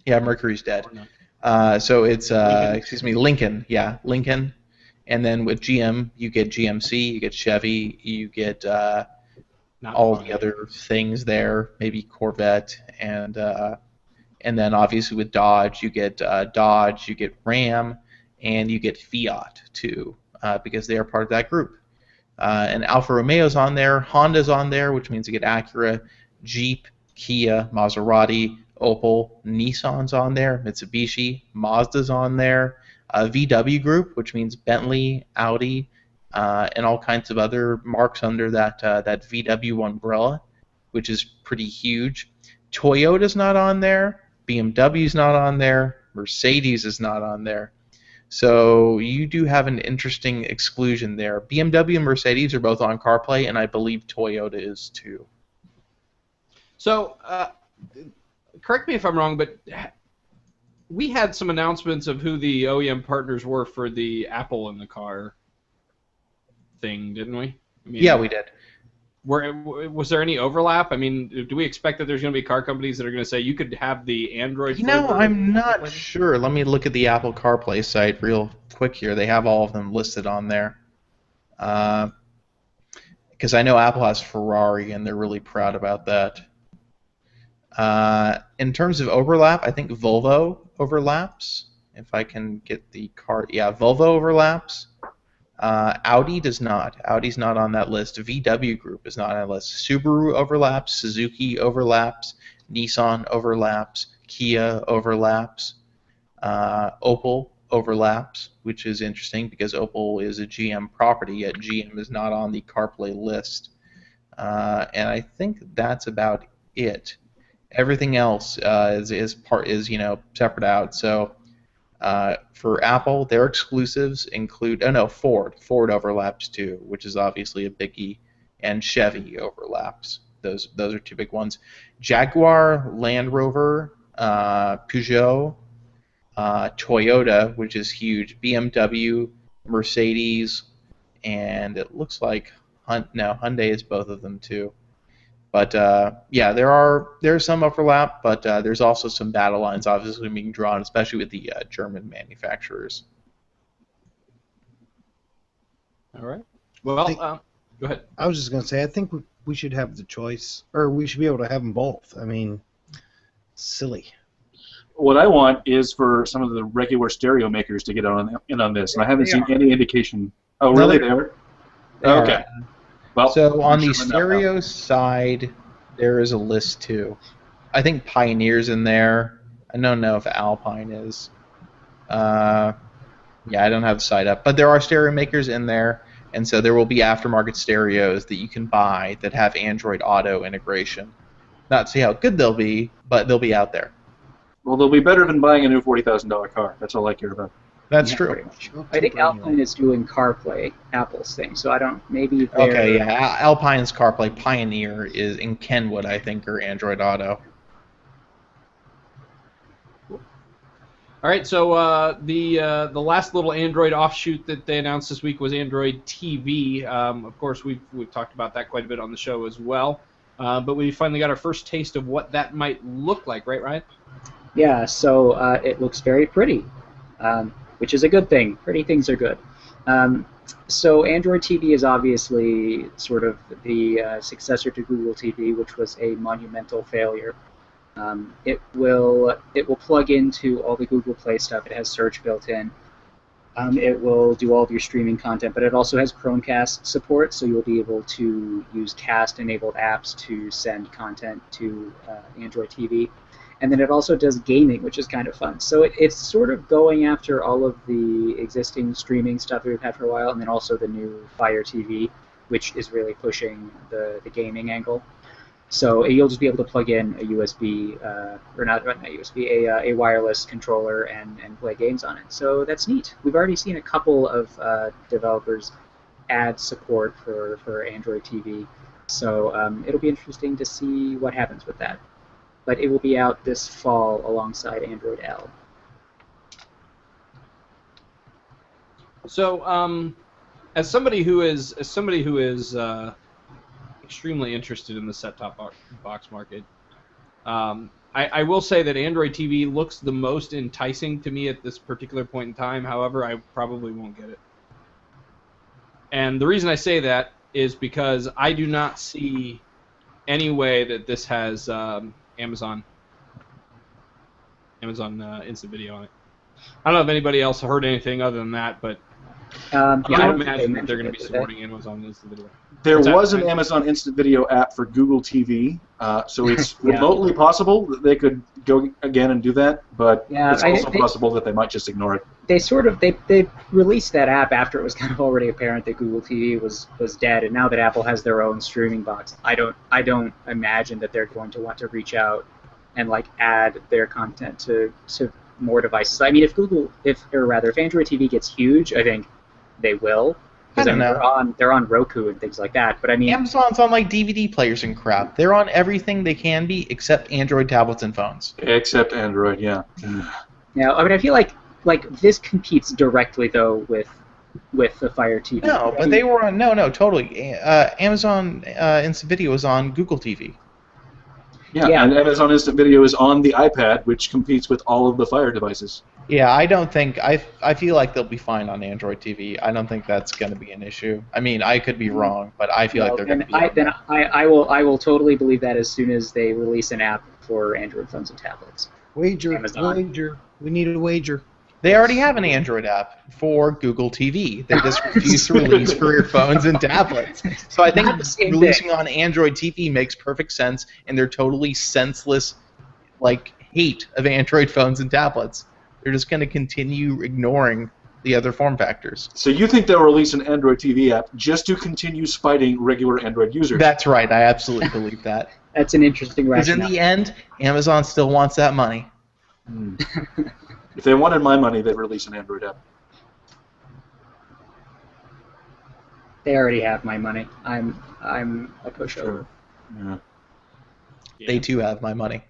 [SPEAKER 1] Yeah, Mercury's dead. So it's, Lincoln. Yeah, Lincoln. And then with GM, you get GMC, you get Chevy, you get all the other things there, maybe Corvette, and then obviously with Dodge, you get Dodge, you get Ram, and you get Fiat too, because they are part of that group. And Alfa Romeo's on there, Honda's on there, which means you get Acura, Jeep, Kia, Maserati, Opel, Nissan's on there, Mitsubishi, Mazda's on there, VW Group, which means Bentley, Audi, and all kinds of other marks under that VW umbrella, which is pretty huge. Toyota's not on there. BMW's not on there. Mercedes is not on there. So you do have an interesting exclusion there. BMW and Mercedes are both on CarPlay, and I believe Toyota is too.
[SPEAKER 5] So, correct me if I'm wrong, but we had some announcements of who the OEM partners were for the Apple in the car thing, didn't we? I mean,
[SPEAKER 1] Yeah, we did.
[SPEAKER 5] Was there any overlap? I mean, do we expect that there's going to be car companies that are going to say you could have the Android?
[SPEAKER 1] I'm not sure. Let me look at the Apple CarPlay site real quick here. They have all of them listed on there. Because I know Apple has Ferrari, and they're really proud about that. In terms of overlap, I think Volvo overlaps. If I can get the car, yeah, Volvo overlaps. Audi does not. Audi's not on that list. VW Group is not on that list. Subaru overlaps. Suzuki overlaps. Nissan overlaps. Kia overlaps. Opel overlaps, which is interesting because Opel is a GM property, yet GM is not on the CarPlay list. And I think that's about it. Everything else is separate out. So for Apple, their exclusives include Ford. Ford overlaps too, which is obviously a biggie, and Chevy overlaps. those are two big ones. Jaguar, Land Rover, Peugeot, Toyota, which is huge, BMW, Mercedes, and it looks like Hyundai is both of them too. But yeah, there's some overlap, but there's also some battle lines obviously being drawn, especially with the German manufacturers.
[SPEAKER 5] All right. Well, go ahead.
[SPEAKER 4] I was just going to say, I think we should have the choice, or we should be able to have them both. I mean, silly.
[SPEAKER 3] What I want is for some of the regular stereo makers to get in on this, and I haven't seen any indication. Oh, really? They are? Okay. Well,
[SPEAKER 1] so on the stereo side, there is a list too. I think Pioneer's in there. I don't know if Alpine is. Yeah, I don't have the site up, but there are stereo makers in there, and so there will be aftermarket stereos that you can buy that have Android Auto integration. Not to see how good they'll be, but they'll be out there.
[SPEAKER 3] Well, they'll be better than buying a new $40,000 car. That's all I care about.
[SPEAKER 1] That's true.
[SPEAKER 2] Pretty much. I think Alpine is doing CarPlay, Apple's thing, so I don't. Maybe.
[SPEAKER 1] Okay, yeah, Alpine's CarPlay. Pioneer is in Kenwood, I think, or Android Auto.
[SPEAKER 5] All right, so the last little Android offshoot that they announced this week was Android TV. Of course, we've talked about that quite a bit on the show as well. But we finally got our first taste of what that might look like, right, Ryan?
[SPEAKER 2] Yeah, so it looks very pretty, which is a good thing. Pretty things are good. So Android TV is obviously sort of the successor to Google TV, which was a monumental failure. It will plug into all the Google Play stuff. It has search built in. It will do all of your streaming content, but it also has Chromecast support, so you'll be able to use cast-enabled apps to send content to Android TV. And then it also does gaming, which is kind of fun. So it's sort of going after all of the existing streaming stuff that we've had for a while, and then also the new Fire TV, which is really pushing the gaming angle. So you'll just be able to plug in a USB, or not USB, a wireless controller and play games on it. So that's neat. We've already seen a couple of developers add support for Android TV. So it'll be interesting to see what happens with that. But it will be out this fall alongside Android L.
[SPEAKER 5] So as somebody who is extremely interested in the set-top box market. I will say that Android TV looks the most enticing to me at this particular point in time. However, I probably won't get it. And the reason I say that is because I do not see any way that this has Amazon Instant Video on it. I don't know if anybody else heard anything other than that, but I imagine that they're going to be supporting Amazon Instant Video.
[SPEAKER 3] There was an Amazon Instant Video app for Google TV, so it's remotely possible that they could go again and do that, but it's also possible that they might just ignore it.
[SPEAKER 2] They released that app after it was kind of already apparent that Google TV was dead, and now that Apple has their own streaming box, I don't imagine that they're going to want to reach out and like add their content to more devices. I mean, if Android TV gets huge, I think they will. Because they're on Roku and things like that. But I mean,
[SPEAKER 1] Amazon's on like DVD players and crap. They're on everything they can be except Android tablets and phones.
[SPEAKER 3] Except Android, yeah.
[SPEAKER 2] Yeah, I mean, I feel like this competes directly though with the Fire TV.
[SPEAKER 1] No, but they were on totally. Amazon Instant Video is on Google TV.
[SPEAKER 3] Yeah, and Amazon Instant Video is on the iPad, which competes with all of the Fire devices.
[SPEAKER 1] Yeah, I don't think I feel like they'll be fine on Android TV. I don't think that's going to be an issue. I mean, I could be wrong, but I feel like they're going to be.
[SPEAKER 2] I will totally believe that as soon as they release an app for Android phones and tablets.
[SPEAKER 4] Wager. We need a wager.
[SPEAKER 1] They already have an Android app for Google TV. They just refuse to release for your phones and tablets. So I think releasing on Android TV makes perfect sense, and they're totally senseless, hate of Android phones and tablets. They're just going to continue ignoring the other form factors.
[SPEAKER 3] So you think they'll release an Android TV app just to continue spiting regular Android users?
[SPEAKER 1] That's right. I absolutely believe that.
[SPEAKER 2] That's an interesting rationale.
[SPEAKER 1] Because in the end, Amazon still wants that money.
[SPEAKER 3] If they wanted my money, they'd release an Android app.
[SPEAKER 2] They already have my money. I'm a pushover.
[SPEAKER 3] Sure. Yeah.
[SPEAKER 1] They too have my money.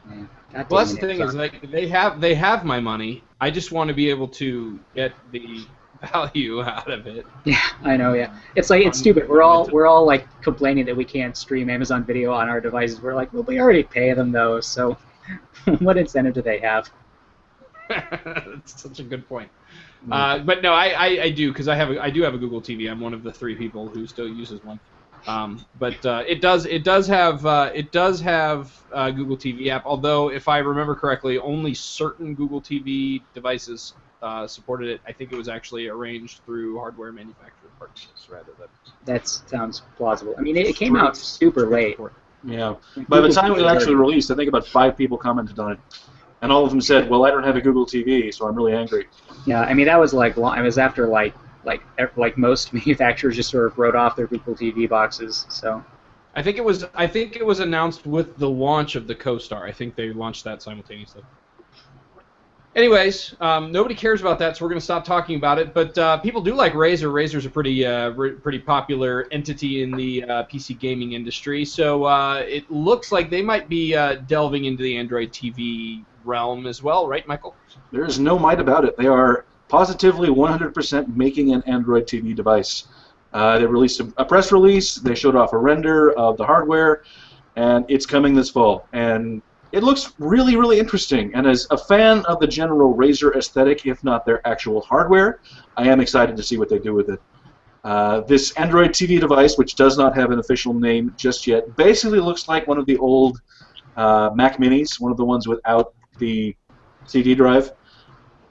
[SPEAKER 2] Man,
[SPEAKER 5] Well, that's the thing is, like, they have my money. I just want to be able to get the value out of it.
[SPEAKER 2] Yeah, I know. Yeah, it's like it's stupid. We're all like complaining that we can't stream Amazon Video on our devices. We're like, well, we already pay them though. So, what incentive do they have?
[SPEAKER 5] That's such a good point. But no, I do because I do have a Google TV. I'm one of the 3 people who still uses one. But it does have Google TV app. Although, if I remember correctly, only certain Google TV devices supported it. I think it was actually arranged through hardware manufacturer partnerships rather than.
[SPEAKER 2] That sounds plausible. I mean, it came out super late.
[SPEAKER 3] Yeah. By the time it was actually released, I think about 5 people commented on it, and all of them said, "Well, I don't have a Google TV, so I'm really angry."
[SPEAKER 2] Yeah, I mean that was like it was after like most manufacturers just sort of wrote off their Google TV boxes. So
[SPEAKER 5] I think it was announced with the launch of the Co-Star. I think they launched that simultaneously. Anyways, nobody cares about that, so we're going to stop talking about it. But people do like Razer. Razer's a pretty popular entity in the PC gaming industry. So it looks like they might be delving into the Android TV realm as well, right, Michael?
[SPEAKER 3] There is no might about it. They are positively 100% making an Android TV device. They released a press release. They showed off a render of the hardware, and it's coming this fall. And it looks really, really interesting. And as a fan of the general Razer aesthetic, if not their actual hardware, I am excited to see what they do with it. This Android TV device, which does not have an official name just yet, basically looks like one of the old Mac Minis, one of the ones without the CD drive,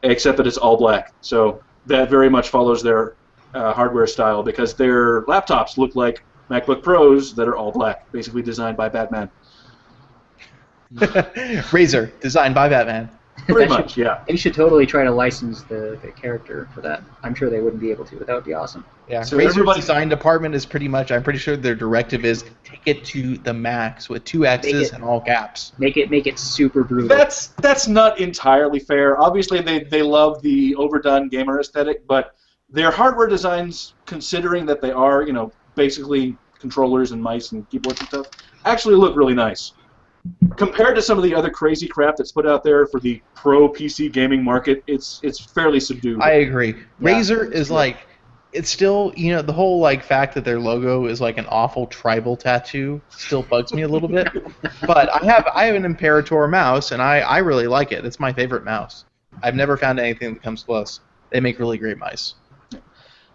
[SPEAKER 3] except that it's all black. So that very much follows their hardware style, because their laptops look like MacBook Pros that are all black, basically designed by Batman.
[SPEAKER 1] Razer, designed by Batman.
[SPEAKER 3] Pretty much, yeah.
[SPEAKER 2] They should totally try to license the character for that. I'm sure they wouldn't be able to, but that would be awesome.
[SPEAKER 1] Yeah, so Razer's design department is pretty much, I'm pretty sure their directive is take it to the max with 2 X's and all caps.
[SPEAKER 2] Make it super brutal.
[SPEAKER 3] That's not entirely fair. Obviously, they love the overdone gamer aesthetic, but their hardware designs, considering that they are, basically controllers and mice and keyboards and stuff, actually look really nice. Compared to some of the other crazy crap that's put out there for the pro PC gaming market, it's fairly subdued.
[SPEAKER 1] I agree. Yeah. Razer is like, it's still, the whole fact that their logo is like an awful tribal tattoo still bugs me a little bit. But I have an Imperator mouse, and I really like it. It's my favorite mouse. I've never found anything that comes close. They make really great mice.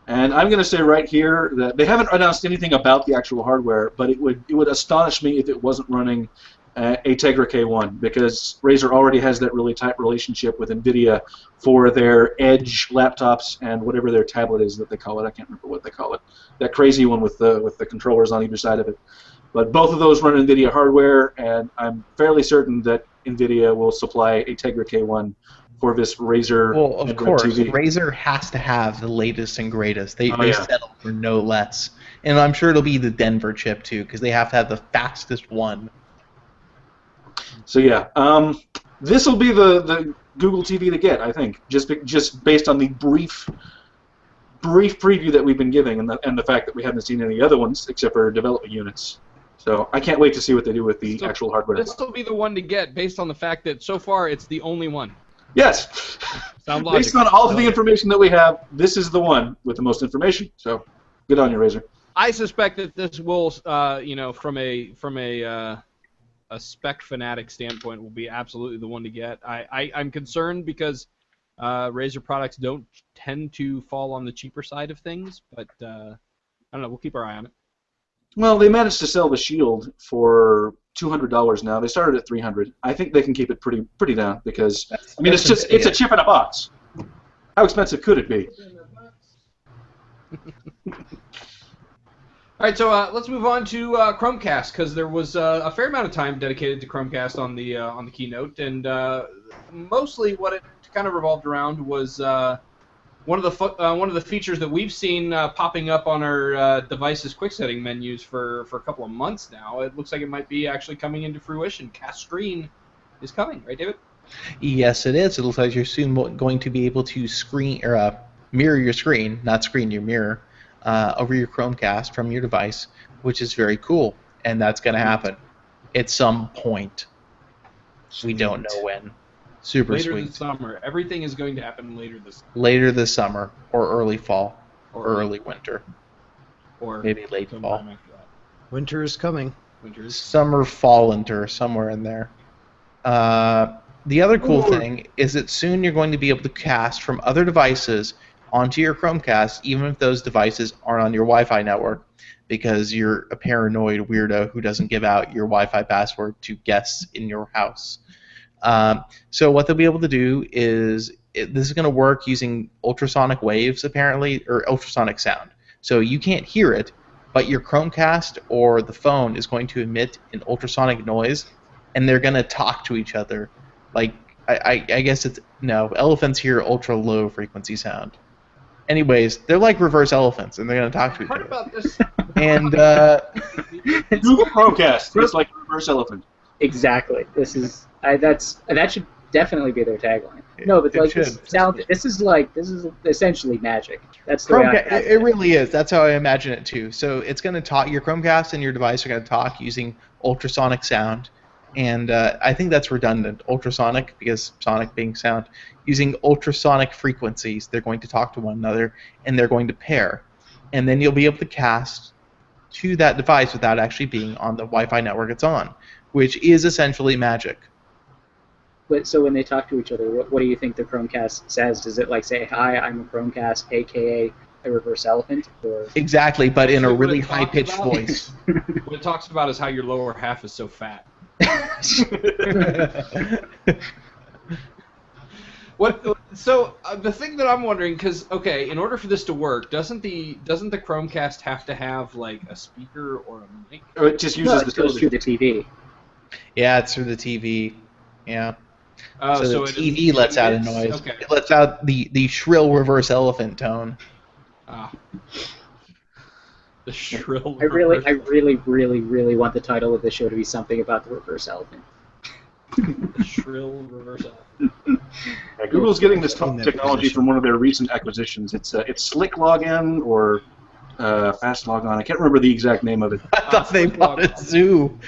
[SPEAKER 3] And I'm going to say right here that they haven't announced anything about the actual hardware, but it would astonish me if it wasn't running a Tegra K1, because Razer already has that really tight relationship with NVIDIA for their Edge laptops and whatever their tablet is that they call it. I can't remember what they call it. That crazy one with the controllers on either side of it. But both of those run NVIDIA hardware, and I'm fairly certain that NVIDIA will supply a Tegra K1 for this Razer.
[SPEAKER 1] Well, of course,
[SPEAKER 3] TV.
[SPEAKER 1] Razer has to have the latest and greatest. They settle for no less. And I'm sure it'll be the Denver chip, too, because they have to have the fastest one.
[SPEAKER 3] So yeah, this will be the Google TV to get, I think, just based on the brief preview that we've been giving, and the fact that we haven't seen any other ones except for development units. So I can't wait to see what they do with the actual hardware.
[SPEAKER 5] This will be the one to get, based on the fact that so far it's the only one.
[SPEAKER 3] Yes. Based on all of the information that we have, this is the one with the most information. So good on you, Razer.
[SPEAKER 5] I suspect that this will, from a spec fanatic standpoint, will be absolutely the one to get. I'm concerned because Razer products don't tend to fall on the cheaper side of things, but I don't know. We'll keep our eye on it.
[SPEAKER 3] Well, they managed to sell the Shield for $200 now. They started at $300. I think they can keep it pretty down because it's a chip in a box. How expensive could it be?
[SPEAKER 5] All right, so let's move on to Chromecast, because there was a fair amount of time dedicated to Chromecast on the keynote, and mostly what it kind of revolved around was one of the features that we've seen popping up on our device's quick setting menus for a couple of months now. It looks like it might be actually coming into fruition. Cast Screen is coming, right, David?
[SPEAKER 1] Yes, it is. It looks like you're soon going to be able to mirror your screen, not screen your mirror, over your Chromecast from your device, which is very cool, and that's going to happen. at some point. We don't know when. Super
[SPEAKER 5] Later
[SPEAKER 1] sweet.
[SPEAKER 5] this summer. Everything is going to happen later this summer.
[SPEAKER 1] Later this summer, or early fall, or
[SPEAKER 5] Or-
[SPEAKER 1] early winter,
[SPEAKER 5] Or
[SPEAKER 1] maybe late
[SPEAKER 5] sometime
[SPEAKER 1] fall.
[SPEAKER 5] after that.
[SPEAKER 4] Winter is coming.
[SPEAKER 5] Winter is
[SPEAKER 1] Summer, fall, winter, somewhere in there. The other cool thing is that soon you're going to be able to cast from other devices onto your Chromecast, even if those devices aren't on your Wi-Fi network, because you're a paranoid weirdo who doesn't give out your Wi-Fi password to guests in your house. So what they'll be able to do is, this is going to work using ultrasonic waves, apparently, or ultrasonic sound. So you can't hear it, but your Chromecast or the phone is going to emit an ultrasonic noise, and they're going to talk to each other. Like, I guess it's, no, elephants hear ultra low frequency sound. Anyways, they're like reverse elephants, and they're going to talk to each
[SPEAKER 5] Heard
[SPEAKER 1] other.
[SPEAKER 5] about this.
[SPEAKER 1] And
[SPEAKER 3] Google Chromecast. It's like reverse elephant.
[SPEAKER 2] Exactly. This is that should definitely be their tagline. No, but
[SPEAKER 1] It
[SPEAKER 2] like
[SPEAKER 1] should.
[SPEAKER 2] this is essentially magic. That's the way I
[SPEAKER 1] Chromecast, it really is. That's how I imagine it too. So it's going to talk. Your Chromecast and your device are going to talk using ultrasonic sound, and I think that's redundant. Ultrasonic, because sonic being sound, using ultrasonic frequencies, they're going to talk to one another, and they're going to pair, and then you'll be able to cast to that device without actually being on the Wi-Fi network it's on, which is essentially magic.
[SPEAKER 2] But so when they talk to each other, what do you think the Chromecast says? Does it like say, "Hi, I'm a Chromecast, aka a reverse elephant," or
[SPEAKER 1] Exactly, but in a
[SPEAKER 5] Actually, what
[SPEAKER 1] really
[SPEAKER 5] it talks
[SPEAKER 1] high-pitched
[SPEAKER 5] about-
[SPEAKER 1] voice.
[SPEAKER 5] What it talks about is how your lower half is so fat. So the thing that I'm wondering, because okay, in order for this to work, doesn't the Chromecast have to have like a speaker or a mic?
[SPEAKER 3] Or it just uses
[SPEAKER 2] no,
[SPEAKER 3] the
[SPEAKER 2] it goes through
[SPEAKER 3] television.
[SPEAKER 2] the TV.
[SPEAKER 1] Yeah, it's through the TV. Yeah.
[SPEAKER 5] Oh,
[SPEAKER 1] So
[SPEAKER 5] it
[SPEAKER 1] the TV lets out a
[SPEAKER 5] emits-
[SPEAKER 1] noise.
[SPEAKER 5] Okay.
[SPEAKER 1] It lets out the shrill reverse elephant tone.
[SPEAKER 5] Ah. The shrill.
[SPEAKER 2] I really want the title of the show to be something about the reverse elephant.
[SPEAKER 5] The shrill reverse elephant.
[SPEAKER 3] Yeah, Google's getting this
[SPEAKER 4] In that
[SPEAKER 3] technology
[SPEAKER 4] position.
[SPEAKER 3] from one of their recent acquisitions. It's Slick Login or Fast Logon. I can't remember the exact name of it.
[SPEAKER 1] I thought they bought a zoo.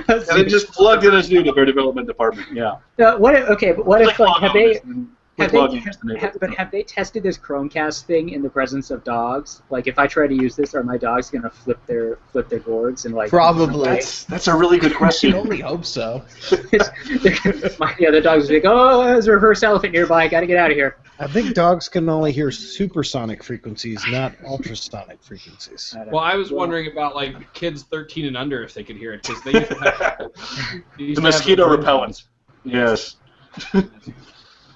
[SPEAKER 3] And they just plugged in a zoo to their development department. Yeah.
[SPEAKER 2] What if, okay, but what if
[SPEAKER 3] Slick
[SPEAKER 2] like have
[SPEAKER 3] Login
[SPEAKER 2] they
[SPEAKER 3] is the- Slick Login is the name of it.
[SPEAKER 2] have they tested this Chromecast thing in the presence of dogs? Like if I try to use this, are my dogs gonna flip their gourds and like
[SPEAKER 1] Probably.
[SPEAKER 3] That's a really good
[SPEAKER 1] I can
[SPEAKER 3] question.
[SPEAKER 1] only hope so.
[SPEAKER 2] the other dogs will be like, oh, there's a reverse elephant nearby, gotta get out of here.
[SPEAKER 4] I think dogs can only hear supersonic frequencies, not ultrasonic frequencies.
[SPEAKER 5] Well, I was wondering about like kids 13 and under if they could hear it because they used to have
[SPEAKER 3] The mosquito repellent. Yes.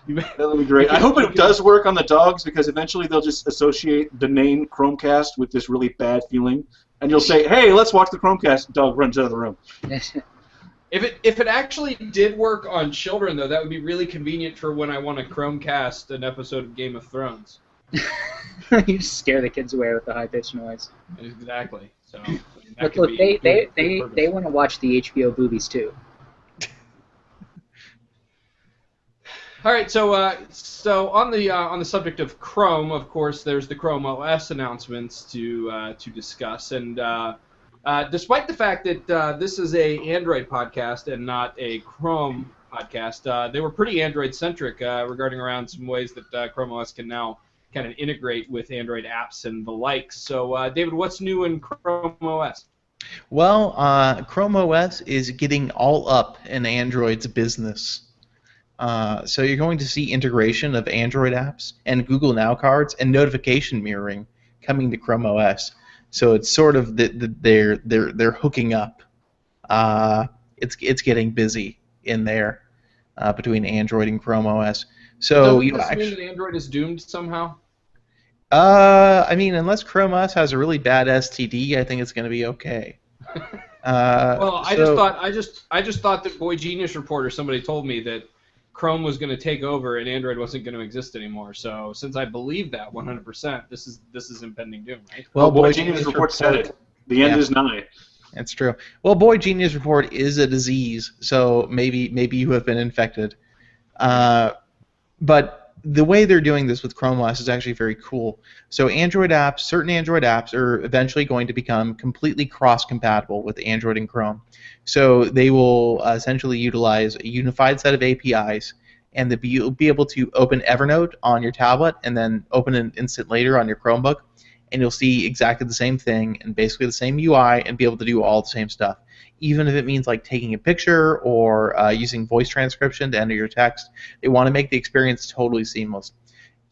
[SPEAKER 3] That would be great. I hope it does work on the dogs because eventually they'll just associate the name Chromecast with this really bad feeling, and you'll say, "Hey, let's watch the Chromecast." Dog runs out of the room.
[SPEAKER 5] If it actually did work on children though, that would be really convenient for when I want to Chromecast an episode of Game of Thrones.
[SPEAKER 2] You just scare the kids away with the high pitched noise.
[SPEAKER 5] Exactly. So
[SPEAKER 2] Look,
[SPEAKER 5] that could be
[SPEAKER 2] they
[SPEAKER 5] good purpose.
[SPEAKER 2] they want to watch the HBO boobies too.
[SPEAKER 5] All right, so on the subject of Chrome, of course, there's the Chrome OS announcements to discuss, and despite the fact that this is a Android podcast and not a Chrome podcast, they were pretty Android centric regarding around some ways that Chrome OS can now kind of integrate with Android apps and the like. So, David, what's new in Chrome OS?
[SPEAKER 1] Well, Chrome OS is getting all up in Android's business. So you're going to see integration of Android apps and Google Now cards and notification mirroring coming to Chrome OS. So it's sort of they're hooking up. It's getting busy in there between Android and Chrome OS. So
[SPEAKER 5] Does this mean that Android is doomed somehow?
[SPEAKER 1] I mean, unless Chrome OS has a really bad STD, I think it's going to be okay.
[SPEAKER 5] Well, I just thought that Boy Genius Report or somebody told me that Chrome was going to take over and Android wasn't going to exist anymore. So since I believe that 100%, this is impending doom, right?
[SPEAKER 3] Well, Boy Genius Report said it. The end is nigh.
[SPEAKER 1] That's true. Well, Boy Genius Report is a disease, so maybe you have been infected. But the way they're doing this with Chrome OS is actually very cool. So Android apps, certain Android apps are eventually going to become completely cross-compatible with Android and Chrome. So they will essentially utilize a unified set of APIs, and you'll be able to open Evernote on your tablet and then open an instant later on your Chromebook, and you'll see exactly the same thing and basically the same UI and be able to do all the same stuff. Even if it means like taking a picture or using voice transcription to enter your text, they want to make the experience totally seamless.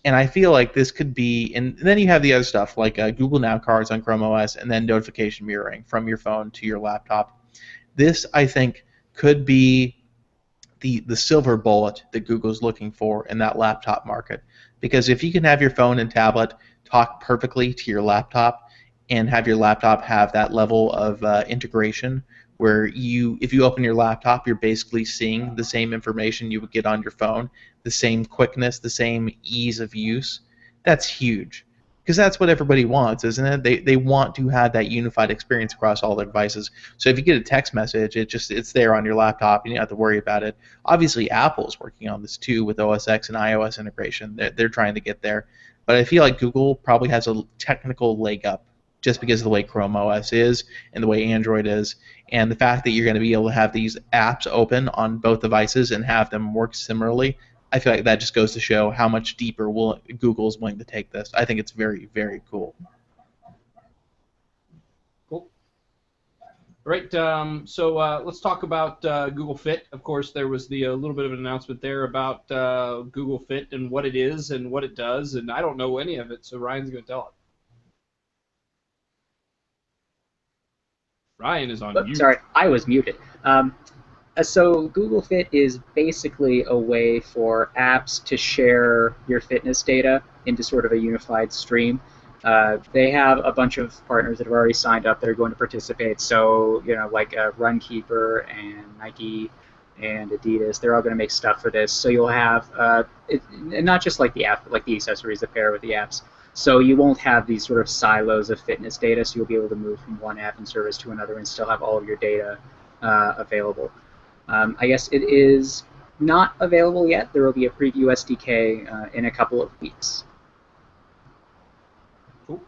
[SPEAKER 1] And I feel like this could be, and then you have the other stuff like Google Now cards on Chrome OS and then notification mirroring from your phone to your laptop. This, I think, could be the silver bullet that Google's looking for in that laptop market. Because if you can have your phone and tablet talk perfectly to your laptop and have your laptop have that level of integration where if you open your laptop, you're basically seeing the same information you would get on your phone, the same quickness, the same ease of use, that's huge. Because that's what everybody wants, isn't it? They want to have that unified experience across all their devices. So if you get a text message, it's there on your laptop, and you don't have to worry about it. Obviously, Apple's working on this too with OS X and iOS integration. They're trying to get there. But I feel like Google probably has a technical leg up just because of the way Chrome OS is and the way Android is, and the fact that you're going to be able to have these apps open on both devices and have them work similarly. I feel like that just goes to show how much deeper Google is willing to take this. I think it's very, very cool.
[SPEAKER 5] Cool. All right, so let's talk about Google Fit. Of course, there was the little bit of an announcement there about Google Fit and what it is and what it does, and I don't know any of it, so Ryan's going to tell it. Ryan is on mute.
[SPEAKER 2] Sorry, I was muted. So Google Fit is basically a way for apps to share your fitness data into sort of a unified stream. They have a bunch of partners that have already signed up that are going to participate. So, like Runkeeper and Nike and Adidas, they're all going to make stuff for this. So you'll have, and not just like the app, but like the accessories that pair with the apps. So you won't have these sort of silos of fitness data, so you'll be able to move from one app and service to another and still have all of your data available. I guess it is not available yet. There will be a preview SDK in a couple of weeks.
[SPEAKER 5] Cool. All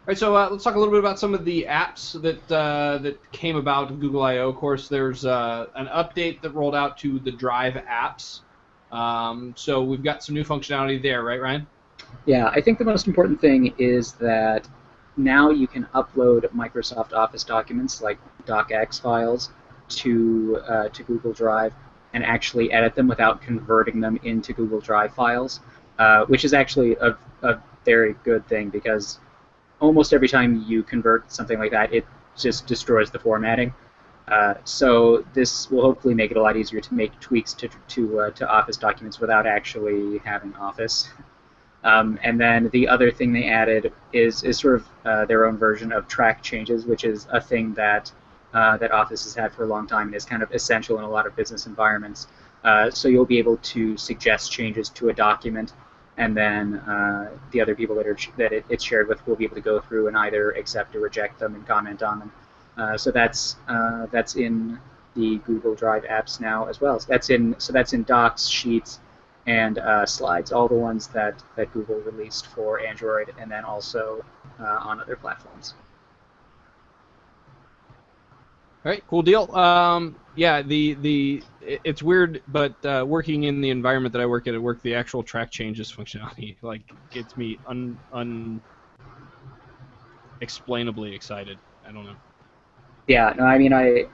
[SPEAKER 5] right, so let's talk a little bit about some of the apps that came about in Google I/O. Of course, there's an update that rolled out to the Drive apps. So we've got some new functionality there, right, Ryan?
[SPEAKER 2] Yeah, I think the most important thing is that now you can upload Microsoft Office documents like docx files to Google Drive and actually edit them without converting them into Google Drive files, which is actually a very good thing because almost every time you convert something like that, it just destroys the formatting. So this will hopefully make it a lot easier to make tweaks to Office documents without actually having Office. And then the other thing they added is sort of their own version of track changes, which is a thing that Office has had for a long time and is kind of essential in a lot of business environments. So you'll be able to suggest changes to a document, and then the other people that it's shared with will be able to go through and either accept or reject them and comment on them. So that's in the Google Drive apps now as well. So that's in Docs, Sheets, and Slides, all the ones that Google released for Android and then also on other platforms.
[SPEAKER 5] All right, cool deal. Yeah, it's weird, but working in the environment that I work at work, the actual track changes functionality gets me unexplainably excited. I don't know.
[SPEAKER 2] Yeah, no, I mean I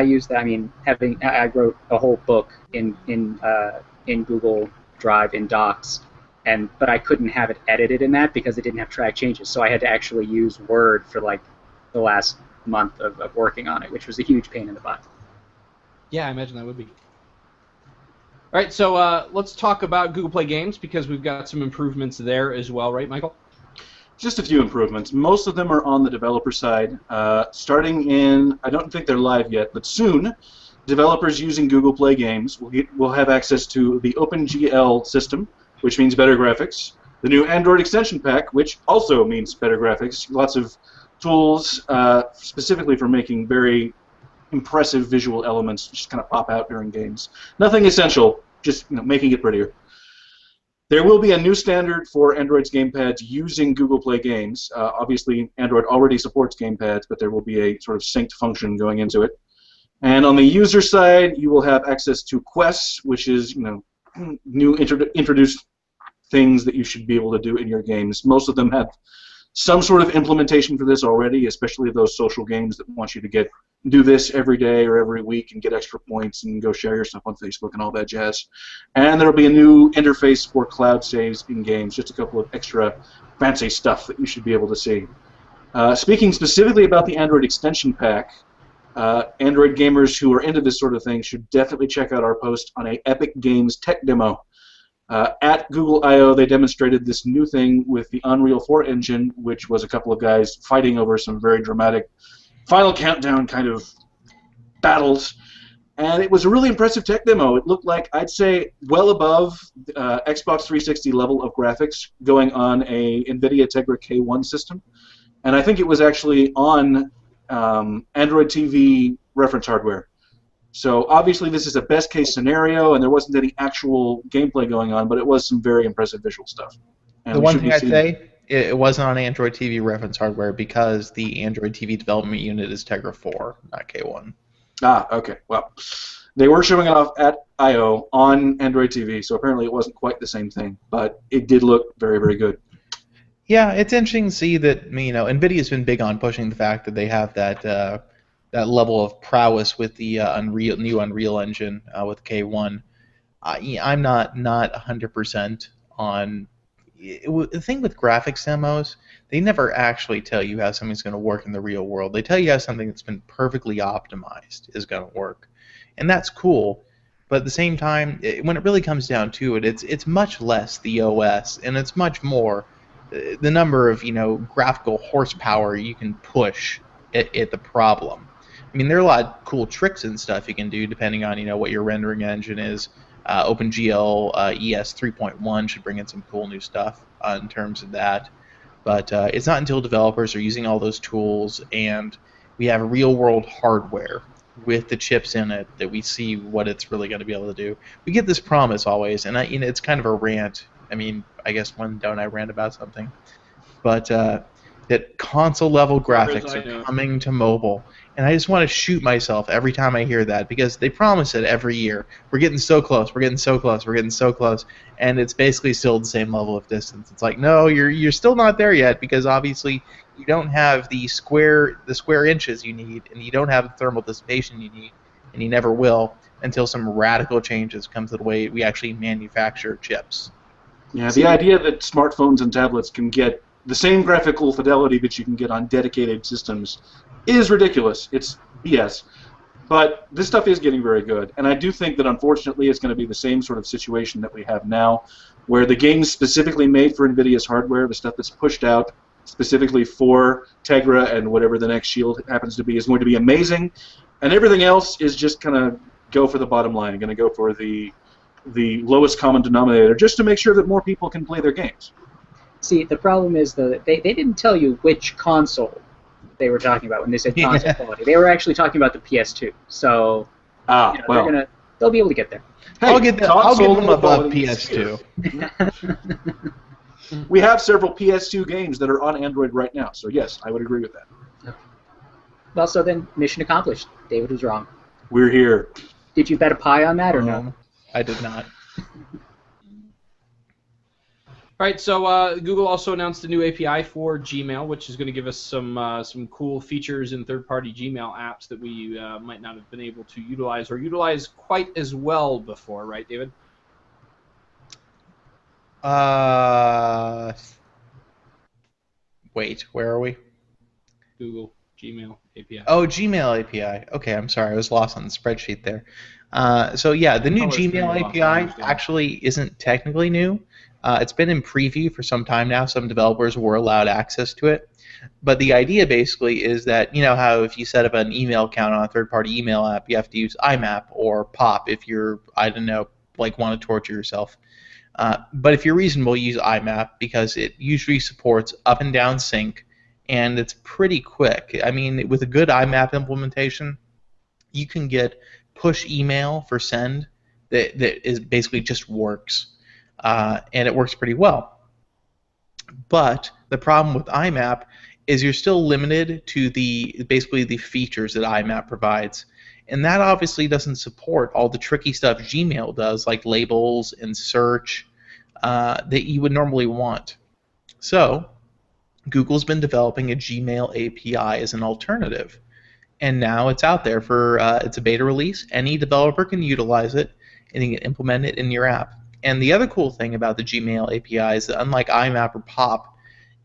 [SPEAKER 2] use that. I mean, I wrote a whole book in Google Drive in Docs, but I couldn't have it edited in that because it didn't have track changes. So I had to actually use Word for like the last month of working on it, which was a huge pain in the butt.
[SPEAKER 5] Yeah, I imagine that would be. All right, so let's talk about Google Play Games because we've got some improvements there as well, right, Michael?
[SPEAKER 3] Just a few improvements. Most of them are on the developer side. Starting in, I don't think they're live yet, but soon, developers using Google Play Games will have access to the OpenGL system, which means better graphics, the new Android extension pack, which also means better graphics, lots of tools specifically for making very impressive visual elements just kind of pop out during games. Nothing essential, just making it prettier. There will be a new standard for Android's gamepads using Google Play Games. Obviously, Android already supports gamepads, but there will be a sort of synced function going into it. And on the user side, you will have access to quests, which is new introduced things that you should be able to do in your games. Most of them have some sort of implementation for this already, especially those social games that want you to do this every day or every week and get extra points and go share your stuff on Facebook and all that jazz. And there will be a new interface for cloud saves in games, just a couple of extra fancy stuff that you should be able to see. Speaking specifically about the Android extension pack, Android gamers who are into this sort of thing should definitely check out our post on a Epic Games tech demo. At Google I/O, they demonstrated this new thing with the Unreal 4 engine, which was a couple of guys fighting over some very dramatic Final Countdown kind of battles. And it was a really impressive tech demo. It looked like, I'd say, well above Xbox 360 level of graphics going on a NVIDIA Tegra K1 system. And I think it was actually on Android TV reference hardware. So obviously this is a best case scenario, and there wasn't any actual gameplay going on, but it was some very impressive visual stuff. And
[SPEAKER 1] the one thing I'd say, it wasn't on Android TV reference hardware because the Android TV development unit is Tegra 4, not K1.
[SPEAKER 3] Ah, okay. Well, they were showing it off at I/O on Android TV, so apparently it wasn't quite the same thing, but it did look very, very good.
[SPEAKER 1] Yeah, it's interesting to see that NVIDIA's been big on pushing the fact that they have that level of prowess with the new Unreal Engine with K1. I'm not 100% on. The thing with graphics demos, they never actually tell you how something's going to work in the real world. They tell you how something that's been perfectly optimized is going to work, and that's cool. But at the same time, when it really comes down to it, it's much less the OS, and it's much more the number of graphical horsepower you can push at the problem. I mean, there are a lot of cool tricks and stuff you can do depending on what your rendering engine is. OpenGL ES 3.1 should bring in some cool new stuff in terms of that. But it's not until developers are using all those tools and we have real-world hardware with the chips in it that we see what it's really going to be able to do. We get this promise always, and it's kind of a rant. I mean, I guess when don't I rant about something? But that console-level graphics are coming to mobile. And I just want to shoot myself every time I hear that because they promise it every year. We're getting so close. We're getting so close. We're getting so close. And it's basically still the same level of distance. It's like, no, you're still not there yet because obviously you don't have the square inches you need, and you don't have the thermal dissipation you need, and you never will until some radical changes come to the way we actually manufacture chips.
[SPEAKER 3] Yeah, the idea that smartphones and tablets can get the same graphical fidelity that you can get on dedicated systems is ridiculous. It's BS. But this stuff is getting very good, and I do think that unfortunately it's going to be the same sort of situation that we have now, where the games specifically made for NVIDIA's hardware, the stuff that's pushed out specifically for Tegra and whatever the next Shield happens to be, is going to be amazing, and everything else is just going to go for the bottom line, going to go for the lowest common denominator, just to make sure that more people can play their games.
[SPEAKER 2] See, the problem is that they didn't tell you which console they were talking about when they said console quality. They were actually talking about the PS2. So they'll be able to get there.
[SPEAKER 3] Hey,
[SPEAKER 1] I'll get them above PS2.
[SPEAKER 3] We have several PS2 games that are on Android right now, so yes, I would agree with that.
[SPEAKER 2] Well, so then, mission accomplished. David was wrong.
[SPEAKER 3] We're here.
[SPEAKER 2] Did you bet a pie on that or no?
[SPEAKER 1] I did not.
[SPEAKER 5] All right, so Google also announced a new API for Gmail, which is going to give us some cool features in third-party Gmail apps that we might not have been able to utilize or utilize quite as well before, right, David?
[SPEAKER 1] Wait, where are we?
[SPEAKER 5] Google Gmail API.
[SPEAKER 1] Oh, Gmail API. Okay, I'm sorry, I was lost on the spreadsheet there. So yeah, the new Gmail API actually isn't technically new. It's been in preview for some time now. Some developers were allowed access to it. But the idea basically is that, you know how if you set up an email account on a third-party email app, you have to use IMAP or POP if you're, I don't know, like want to torture yourself. But if you're reasonable, use IMAP because it usually supports up and down sync, and it's pretty quick. I mean, with a good IMAP implementation, you can get push email for send that is basically just works, and it works pretty well. But the problem with IMAP is you're still limited to basically the features that IMAP provides. And that obviously doesn't support all the tricky stuff Gmail does, like labels and search, that you would normally want. So Google's been developing a Gmail API as an alternative. And now it's out there for it's a beta release. Any developer can utilize it, and you can implement it in your app. And the other cool thing about the Gmail API is that unlike IMAP or POP,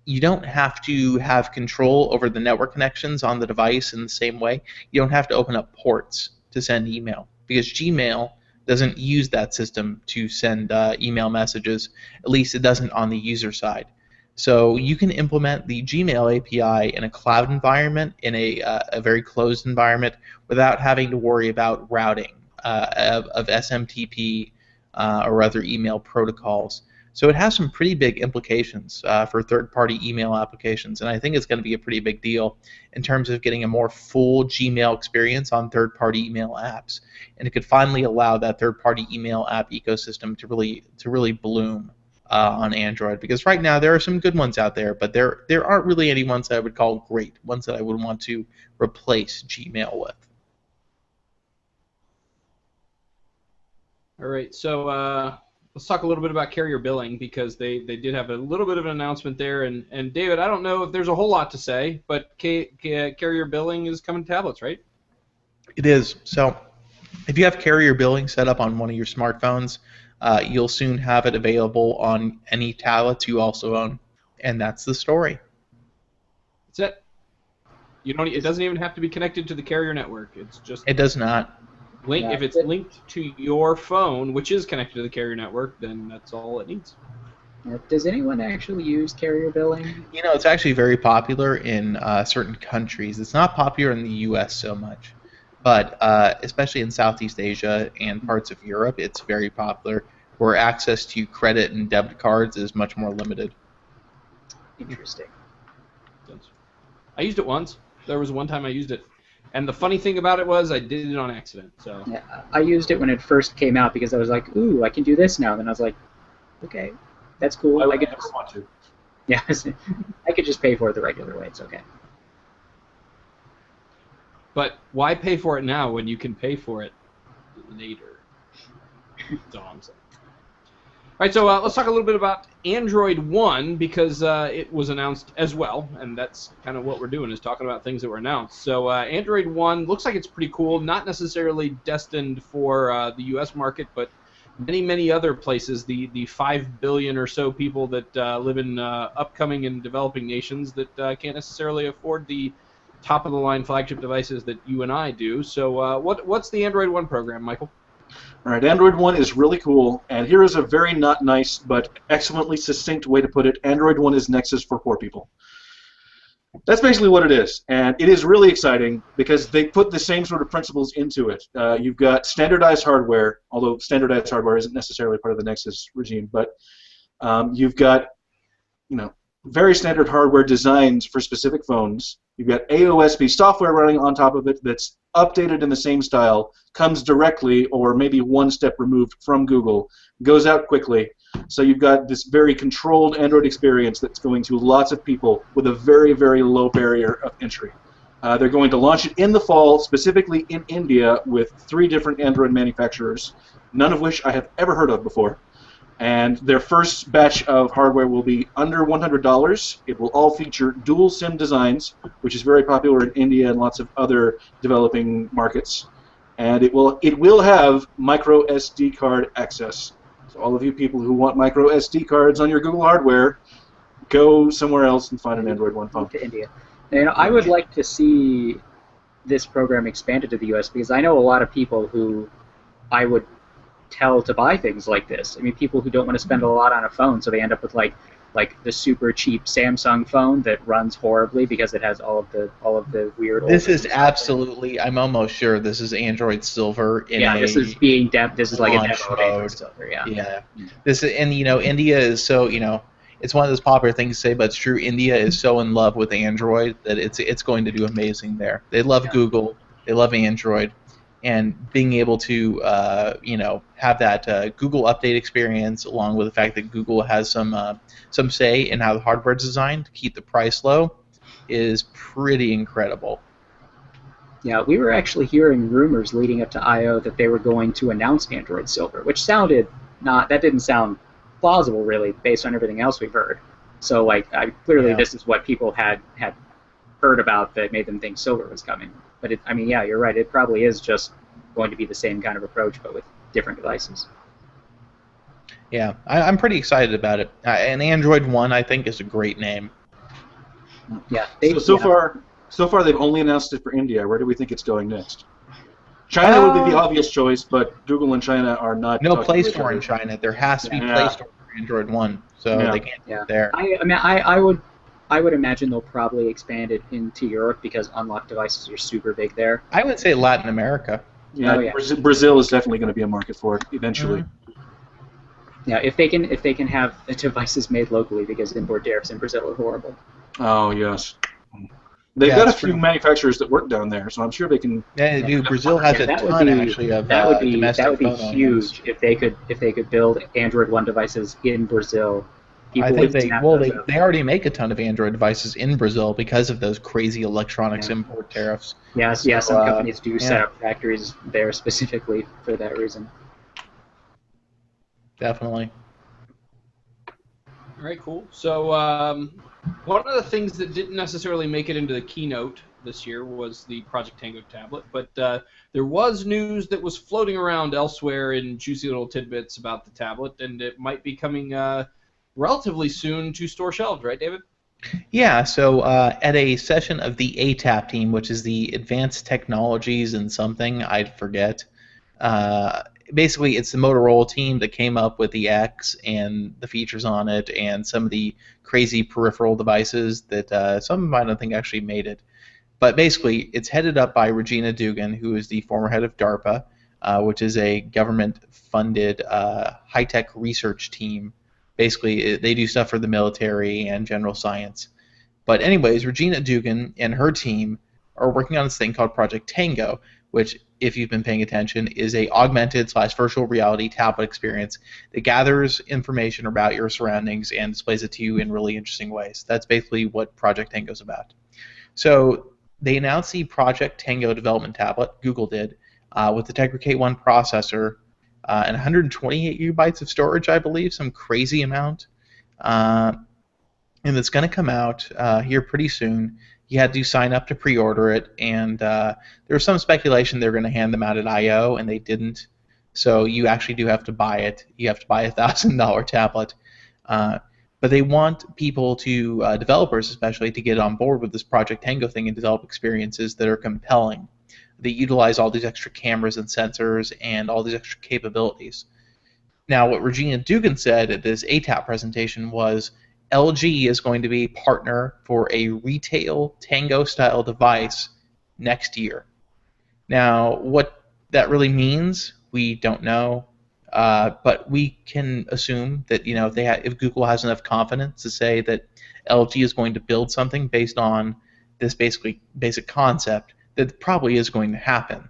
[SPEAKER 1] you don't have to have control over the network connections on the device in the same way. You don't have to open up ports to send email, because Gmail doesn't use that system to send email messages. At least it doesn't on the user side. So you can implement the Gmail API in a cloud environment, in a very closed environment, without having to worry about routing of SMTP or other email protocols. So it has some pretty big implications for third-party email applications, and I think it's going to be a pretty big deal in terms of getting a more full Gmail experience on third-party email apps. And it could finally allow that third-party email app ecosystem to really bloom on Android, because right now there are some good ones out there, but there aren't really any ones that I would call great, ones that I would want to replace Gmail with.
[SPEAKER 5] All right, so let's talk a little bit about carrier billing, because they did have a little bit of an announcement there. And David, I don't know if there's a whole lot to say, but carrier billing is coming to tablets, right?
[SPEAKER 1] It is. So if you have carrier billing set up on one of your smartphones, you'll soon have it available on any tablets you also own, and that's the story.
[SPEAKER 5] That's it. It doesn't even have to be connected to the carrier network. It's just.
[SPEAKER 1] It does not.
[SPEAKER 5] If it's linked to your phone, which is connected to the carrier network, then that's all it needs.
[SPEAKER 2] Does anyone actually use carrier billing?
[SPEAKER 1] It's actually very popular in certain countries. It's not popular in the U.S. so much, but especially in Southeast Asia and parts of Europe, it's very popular, where access to credit and debit cards is much more limited.
[SPEAKER 2] Interesting.
[SPEAKER 5] I used it once. There was one time I used it. And the funny thing about it was I did it on accident. So
[SPEAKER 2] yeah, I used it when it first came out because I was like, ooh, I can do this now. Then I was like, okay, that's cool.
[SPEAKER 3] I never want to.
[SPEAKER 2] Yeah, I could just pay for it the regular way. It's okay.
[SPEAKER 5] But why pay for it now when you can pay for it later? That's all I'm saying. All right, so let's talk a little bit about Android One, because it was announced as well, and that's kind of what we're doing, is talking about things that were announced. So Android One looks like it's pretty cool, not necessarily destined for the U.S. market, but many, many other places, the 5 billion or so people that live in upcoming and developing nations that can't necessarily afford the top-of-the-line flagship devices that you and I do. So what's the Android One program, Michael?
[SPEAKER 3] All right, Android One is really cool, and here is a very not nice but excellently succinct way to put it. Android One is Nexus for poor people. That's basically what it is, and it is really exciting because they put the same sort of principles into it. You've got standardized hardware, although standardized hardware isn't necessarily part of the Nexus regime, but you've got, very standard hardware designs for specific phones. You've got AOSP software running on top of it that's updated in the same style, comes directly or maybe one step removed from Google, goes out quickly. So you've got this very controlled Android experience that's going to lots of people with a very, very low barrier of entry. They're going to launch it in the fall, specifically in India, with 3 different Android manufacturers, none of which I have ever heard of before. And their first batch of hardware will be under $100. It will all feature dual SIM designs, which is very popular in India and lots of other developing markets. And it will have micro SD card access. So all of you people who want micro SD cards on your Google hardware, go somewhere else and find an Android One phone.
[SPEAKER 2] To India. I would like to see this program expanded to the U.S. because I know a lot of people who I would tell to buy things like this. I mean, people who don't want to spend a lot on a phone, so they end up with like the super cheap Samsung phone that runs horribly because it has all of the weird.
[SPEAKER 1] This is absolutely. I'm almost sure this is Android Silver.
[SPEAKER 2] This is being this is like a demo of Android Silver. Yeah.
[SPEAKER 1] This is, and India is so it's one of those popular things to say, but it's true. India is so in love with Android that it's going to do amazing there. They love Google. They love Android. and being able to have that Google update experience, along with the fact that Google has some say in how the hardware is designed to keep the price low, is pretty incredible.
[SPEAKER 2] Yeah, we were actually hearing rumors leading up to I/O that they were going to announce Android Silver, which that didn't sound plausible really, based on everything else we've heard. So clearly this is what people had heard about that made them think Silver was coming. But yeah, you're right. It probably is just going to be the same kind of approach, but with different devices.
[SPEAKER 1] Yeah, I'm pretty excited about it. And Android One, I think, is a great name.
[SPEAKER 2] Yeah.
[SPEAKER 3] So far, they've only announced it for India. Where do we think it's going next? China would be the obvious choice, but Google and China are not.
[SPEAKER 1] No Play Store in China. There has to be Play Store for Android One, so they can't do it there.
[SPEAKER 2] I would imagine they'll probably expand it into Europe because unlocked devices are super big there.
[SPEAKER 1] I would say Latin America.
[SPEAKER 3] Yeah, Brazil is definitely going to be a market for it eventually.
[SPEAKER 2] Yeah, if they can have the devices made locally, because import tariffs in Brazil are horrible.
[SPEAKER 3] Oh yes, they've got a few manufacturers that work down there, so I'm sure they can.
[SPEAKER 1] Yeah, they do. Brazil has a ton actually of domestic
[SPEAKER 2] that would be
[SPEAKER 1] phone
[SPEAKER 2] huge if they could build Android One devices in Brazil.
[SPEAKER 1] I think they already make a ton of Android devices in Brazil because of those crazy electronics import tariffs.
[SPEAKER 2] Yes, some companies do set up factories there specifically for that reason.
[SPEAKER 1] Definitely.
[SPEAKER 5] All right, cool. So one of the things that didn't necessarily make it into the keynote this year was the Project Tango tablet, but there was news that was floating around elsewhere in juicy little tidbits about the tablet, and it might be coming relatively soon to store shelves, right, David?
[SPEAKER 1] Yeah, so at a session of the ATAP team, which is the Advanced Technologies and something, I forget, basically it's the Motorola team that came up with the X and the features on it and some of the crazy peripheral devices that some of them I don't think actually made it. But basically, it's headed up by Regina Dugan, who is the former head of DARPA, which is a government-funded high-tech research team. Basically, they do stuff for the military and general science. But anyways, Regina Dugan and her team are working on this thing called Project Tango, which, if you've been paying attention, is a augmented/virtual reality tablet experience that gathers information about your surroundings and displays it to you in really interesting ways. That's basically what Project Tango is about. So they announced the Project Tango development tablet, Google did, with the Tegra K1 processor, and 128 gigabytes of storage, I believe, some crazy amount. And it's going to come out here pretty soon. You had to sign up to pre-order it, and there was some speculation they were going to hand them out at I/O, and they didn't. So you actually do have to buy it. You have to buy a $1,000 tablet. But they want people to, developers especially, to get on board with this Project Tango thing and develop experiences that are compelling. They utilize all these extra cameras and sensors and all these extra capabilities. Now, what Regina Dugan said at this ATAP presentation was LG is going to be a partner for a retail Tango-style device next year. Now, what that really means, we don't know, but we can assume that if Google has enough confidence to say that LG is going to build something based on this basic concept, that probably is going to happen,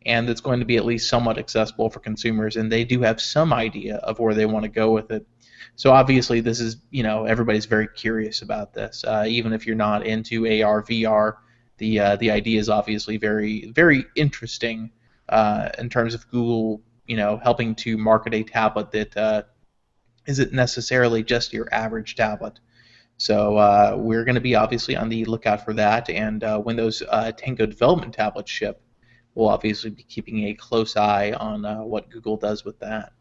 [SPEAKER 1] and it's going to be at least somewhat accessible for consumers, and they do have some idea of where they want to go with it. So obviously this is, everybody's very curious about this. Even if you're not into AR, VR, the idea is obviously very, very interesting in terms of Google, helping to market a tablet that isn't necessarily just your average tablet. So we're going to be obviously on the lookout for that, and when those Tango development tablets ship, we'll obviously be keeping a close eye on what Google does with that.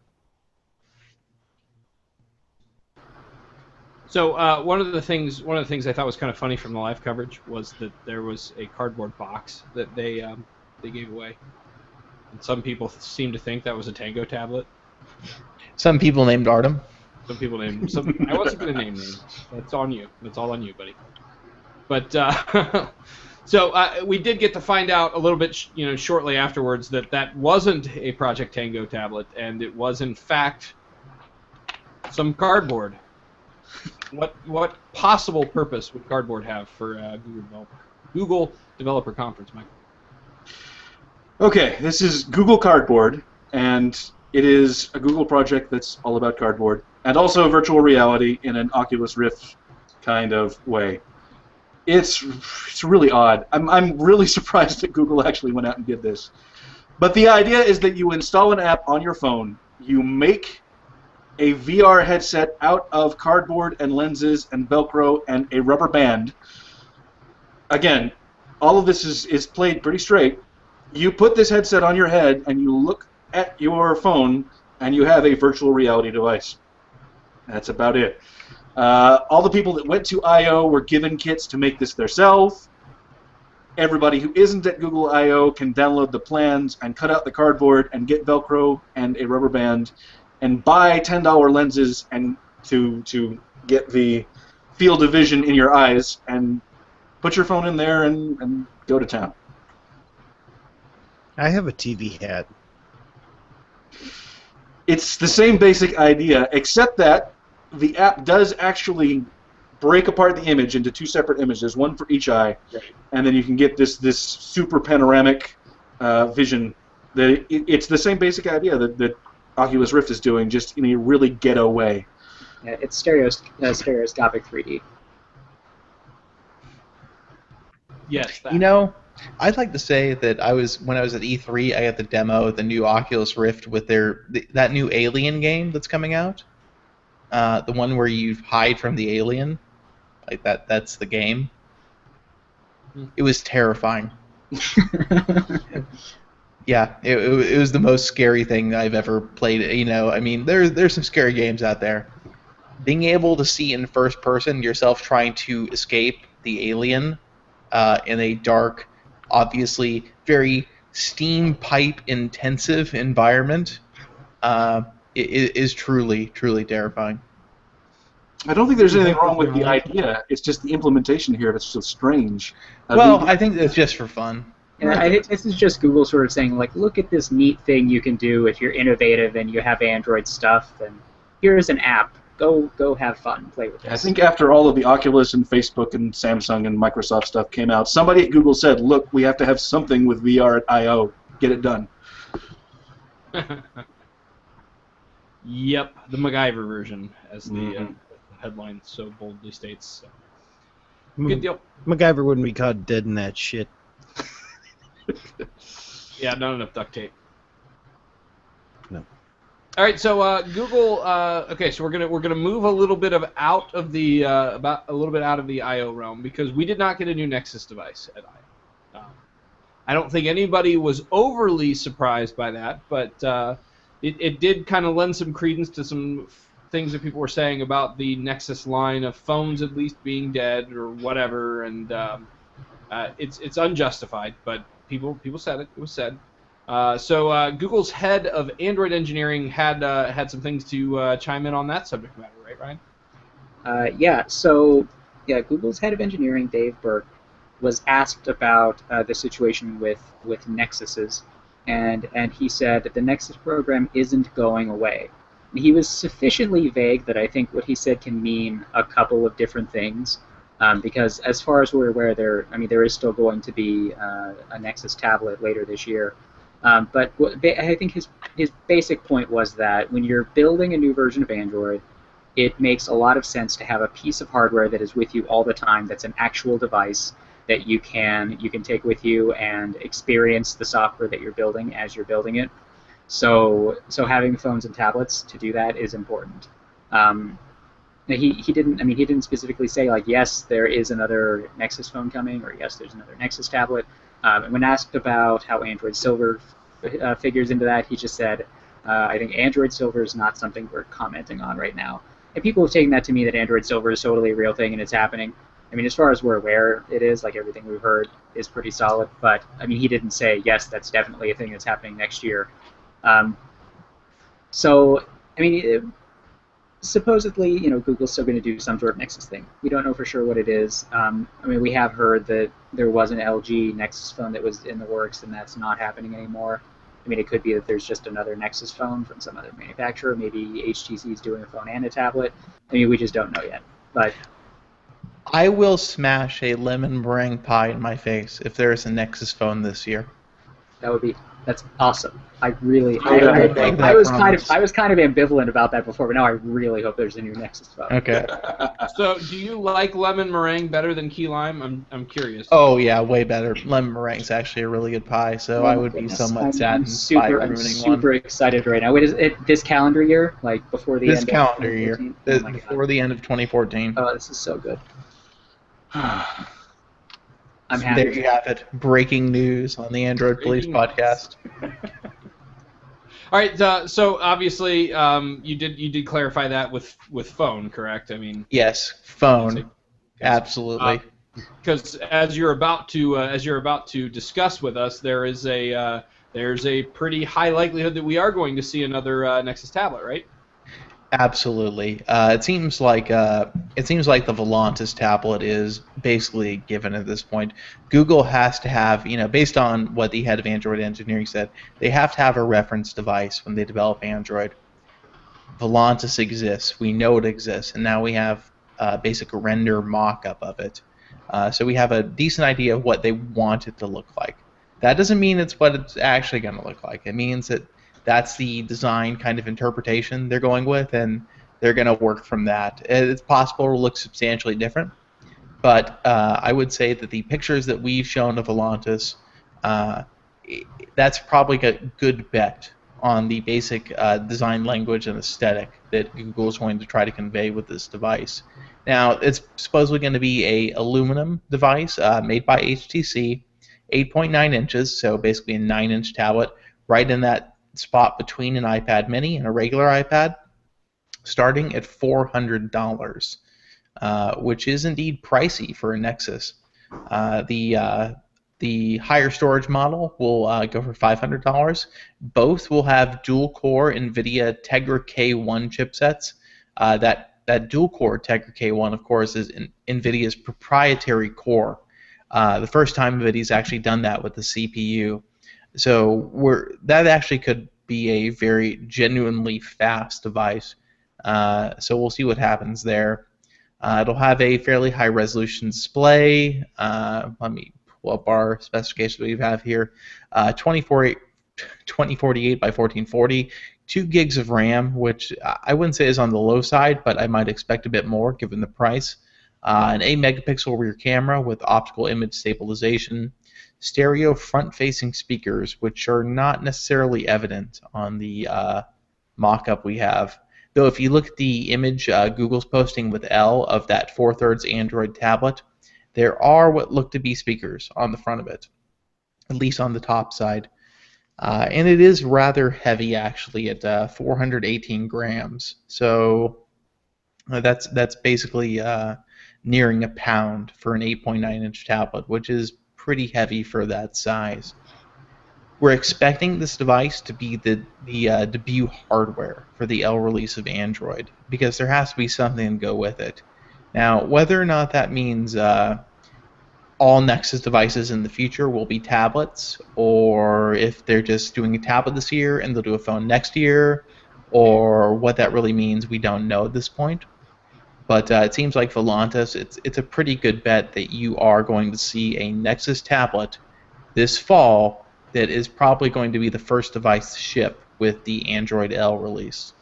[SPEAKER 5] So one of the things I thought was kind of funny from the live coverage was that there was a cardboard box that they gave away, and some people seem to think that was a Tango tablet.
[SPEAKER 1] Some people named Artem.
[SPEAKER 5] Some people named I wasn't going to name names. That's on you. That's all on you, buddy. But so we did get to find out a little bit, shortly afterwards that wasn't a Project Tango tablet, and it was in fact some cardboard. What possible purpose would cardboard have for Google Developer Conference, Michael?
[SPEAKER 3] Okay, this is Google Cardboard, and it is a Google project that's all about cardboard, and also virtual reality in an Oculus Rift kind of way. It's really odd. I'm really surprised that Google actually went out and did this. But the idea is that you install an app on your phone, you make a VR headset out of cardboard and lenses and Velcro and a rubber band. Again, all of this is played pretty straight. You put this headset on your head and you look at your phone and you have a virtual reality device. That's about it. All the people that went to I.O. were given kits to make this themselves. Everybody who isn't at Google I.O. can download the plans and cut out the cardboard and get Velcro and a rubber band and buy $10 lenses and to get the field of vision in your eyes and put your phone in there and go to town.
[SPEAKER 4] I have a TV hat.
[SPEAKER 3] It's the same basic idea, except that the app does actually break apart the image into two separate images, one for each eye, and then you can get this super panoramic vision. It's the same basic idea that Oculus Rift is doing, just in a really ghetto way.
[SPEAKER 2] Yeah, it's stereoscopic 3D.
[SPEAKER 5] Yes. That.
[SPEAKER 1] You know, I'd like to say that when I was at E3, I got the demo of the new Oculus Rift with that new Alien game that's coming out. The one where you hide from the alien, like that's the game. It was terrifying. Yeah, it was the most scary thing I've ever played. You know, I mean, there's some scary games out there. Being able to see in first person yourself trying to escape the alien in a dark, obviously very steam pipe intensive environment is truly terrifying.
[SPEAKER 3] I don't think there's anything wrong with the idea. It's just the implementation here that's so strange.
[SPEAKER 1] I think that's just for fun.
[SPEAKER 2] And I think this is just Google sort of saying, like, look at this neat thing you can do if you're innovative and you have Android stuff, and here's an app. Go have fun, play with it.
[SPEAKER 3] I think after all of the Oculus and Facebook and Samsung and Microsoft stuff came out, somebody at Google said, look, we have to have something with VR at I.O. Get it done.
[SPEAKER 5] Yep, the MacGyver version, as the headline so boldly states. So. Good deal.
[SPEAKER 4] MacGyver wouldn't be caught dead in that shit.
[SPEAKER 5] Yeah, not enough duct tape.
[SPEAKER 4] No.
[SPEAKER 5] All right, so Google. Okay, so we're gonna move a little bit out of the I/O realm, because we did not get a new Nexus device at I/O. I don't think anybody was overly surprised by that, but it did kind of lend some credence to some things that people were saying about the Nexus line of phones at least being dead or whatever, and it's unjustified, but people said it. It was said. So Google's head of Android engineering had some things to chime in on that subject matter, right, Ryan?
[SPEAKER 2] So Google's head of engineering, Dave Burke, was asked about the situation with Nexuses, and he said that the Nexus program isn't going away. And he was sufficiently vague that I think what he said can mean a couple of different things. Because as far as we're aware, there is still going to be a Nexus tablet later this year. But I think his basic point was that when you're building a new version of Android, it makes a lot of sense to have a piece of hardware that is with you all the time, that's an actual device that you can take with you and experience the software that you're building as you're building it. So having phones and tablets to do that is important. He didn't specifically say, like, yes, there is another Nexus phone coming, or yes, there's another Nexus tablet. And when asked about how Android Silver figures into that, he just said, I think Android Silver is not something we're commenting on right now. And people have taken that to mean that Android Silver is totally a real thing and it's happening. I mean, as far as we're aware, it is. Like, everything we've heard is pretty solid. But, I mean, he didn't say, yes, that's definitely a thing that's happening next year. Supposedly, Google's still going to do some sort of Nexus thing. We don't know for sure what it is. We have heard that there was an LG Nexus phone that was in the works, and that's not happening anymore. I mean, it could be that there's just another Nexus phone from some other manufacturer. Maybe HTC is doing a phone and a tablet. I mean, we just don't know yet. But
[SPEAKER 1] I will smash a lemon meringue pie in my face if there is a Nexus phone this year.
[SPEAKER 2] That's awesome. I really,
[SPEAKER 3] Oh, yeah,
[SPEAKER 1] I think that
[SPEAKER 2] I was
[SPEAKER 1] promise.
[SPEAKER 2] kind of ambivalent about that before, but now I really hope there's a new Nexus phone.
[SPEAKER 1] Okay.
[SPEAKER 5] So, do you like lemon meringue better than key lime? I'm curious.
[SPEAKER 1] Oh yeah, way better. Lemon meringue's actually a really good pie, so
[SPEAKER 2] Oh
[SPEAKER 1] I
[SPEAKER 2] my
[SPEAKER 1] would be
[SPEAKER 2] goodness.
[SPEAKER 1] somewhat
[SPEAKER 2] I'm
[SPEAKER 1] saddened by
[SPEAKER 2] super
[SPEAKER 1] ruining one.
[SPEAKER 2] excited right now. Wait, is it this calendar year? Like before the
[SPEAKER 1] This
[SPEAKER 2] end
[SPEAKER 1] calendar
[SPEAKER 2] of
[SPEAKER 1] year,
[SPEAKER 2] 2014? Oh my
[SPEAKER 1] before
[SPEAKER 2] god.
[SPEAKER 1] the end of 2014.
[SPEAKER 2] Oh, this is so good. I'm
[SPEAKER 1] There
[SPEAKER 2] happy.
[SPEAKER 1] you have it. Breaking news on the Android Police
[SPEAKER 5] Breaking news.
[SPEAKER 1] podcast.
[SPEAKER 5] All right. So obviously, you did clarify that with phone, correct? I mean,
[SPEAKER 1] Yes, phone. Absolutely.
[SPEAKER 5] because as you're about to discuss with us, there's a pretty high likelihood that we are going to see another Nexus tablet, right?
[SPEAKER 1] Absolutely. It seems like the Volantis tablet is basically given at this point. Google has to have, based on what the head of Android engineering said, they have to have a reference device when they develop Android. Volantis exists. We know it exists, and now we have a basic render mock-up of it. So we have a decent idea of what they want it to look like. That doesn't mean it's what it's actually going to look like. It means that that's the design kind of interpretation they're going with, and they're going to work from that. It's possible it will look substantially different, but I would say that the pictures that we've shown of Volantis, that's probably a good bet on the basic design language and aesthetic that Google is going to try to convey with this device. Now, it's supposedly going to be a aluminum device made by HTC, 8.9 inches, so basically a 9-inch tablet, right in that spot between an iPad mini and a regular iPad, starting at $400, which is indeed pricey for a Nexus. The higher storage model will go for $500. Both will have dual-core NVIDIA Tegra K1 chipsets. That dual-core Tegra K1, of course, is NVIDIA's proprietary core. The first time NVIDIA's actually done that with the CPU. So that actually could be a very genuinely fast device. So we'll see what happens there. It'll have a fairly high-resolution display. Let me pull up our specifications we have here. 2048 by 1440, 2 gigs of RAM, which I wouldn't say is on the low side, but I might expect a bit more given the price. An 8-megapixel rear camera with optical image stabilization, stereo front-facing speakers, which are not necessarily evident on the mock-up we have. Though if you look at the image Google's posting with L of that 4/3 Android tablet, there are what look to be speakers on the front of it, at least on the top side. And it is rather heavy, actually, at 418 grams. So that's basically nearing a pound for an 8.9-inch tablet, which is pretty heavy for that size. We're expecting this device to be the debut hardware for the L release of Android, because there has to be something to go with it. Now, whether or not that means all Nexus devices in the future will be tablets, or if they're just doing a tablet this year and they'll do a phone next year, or what that really means, we don't know at this point. But it seems like Volantis, it's a pretty good bet that you are going to see a Nexus tablet this fall that is probably going to be the first device to ship with the Android L release.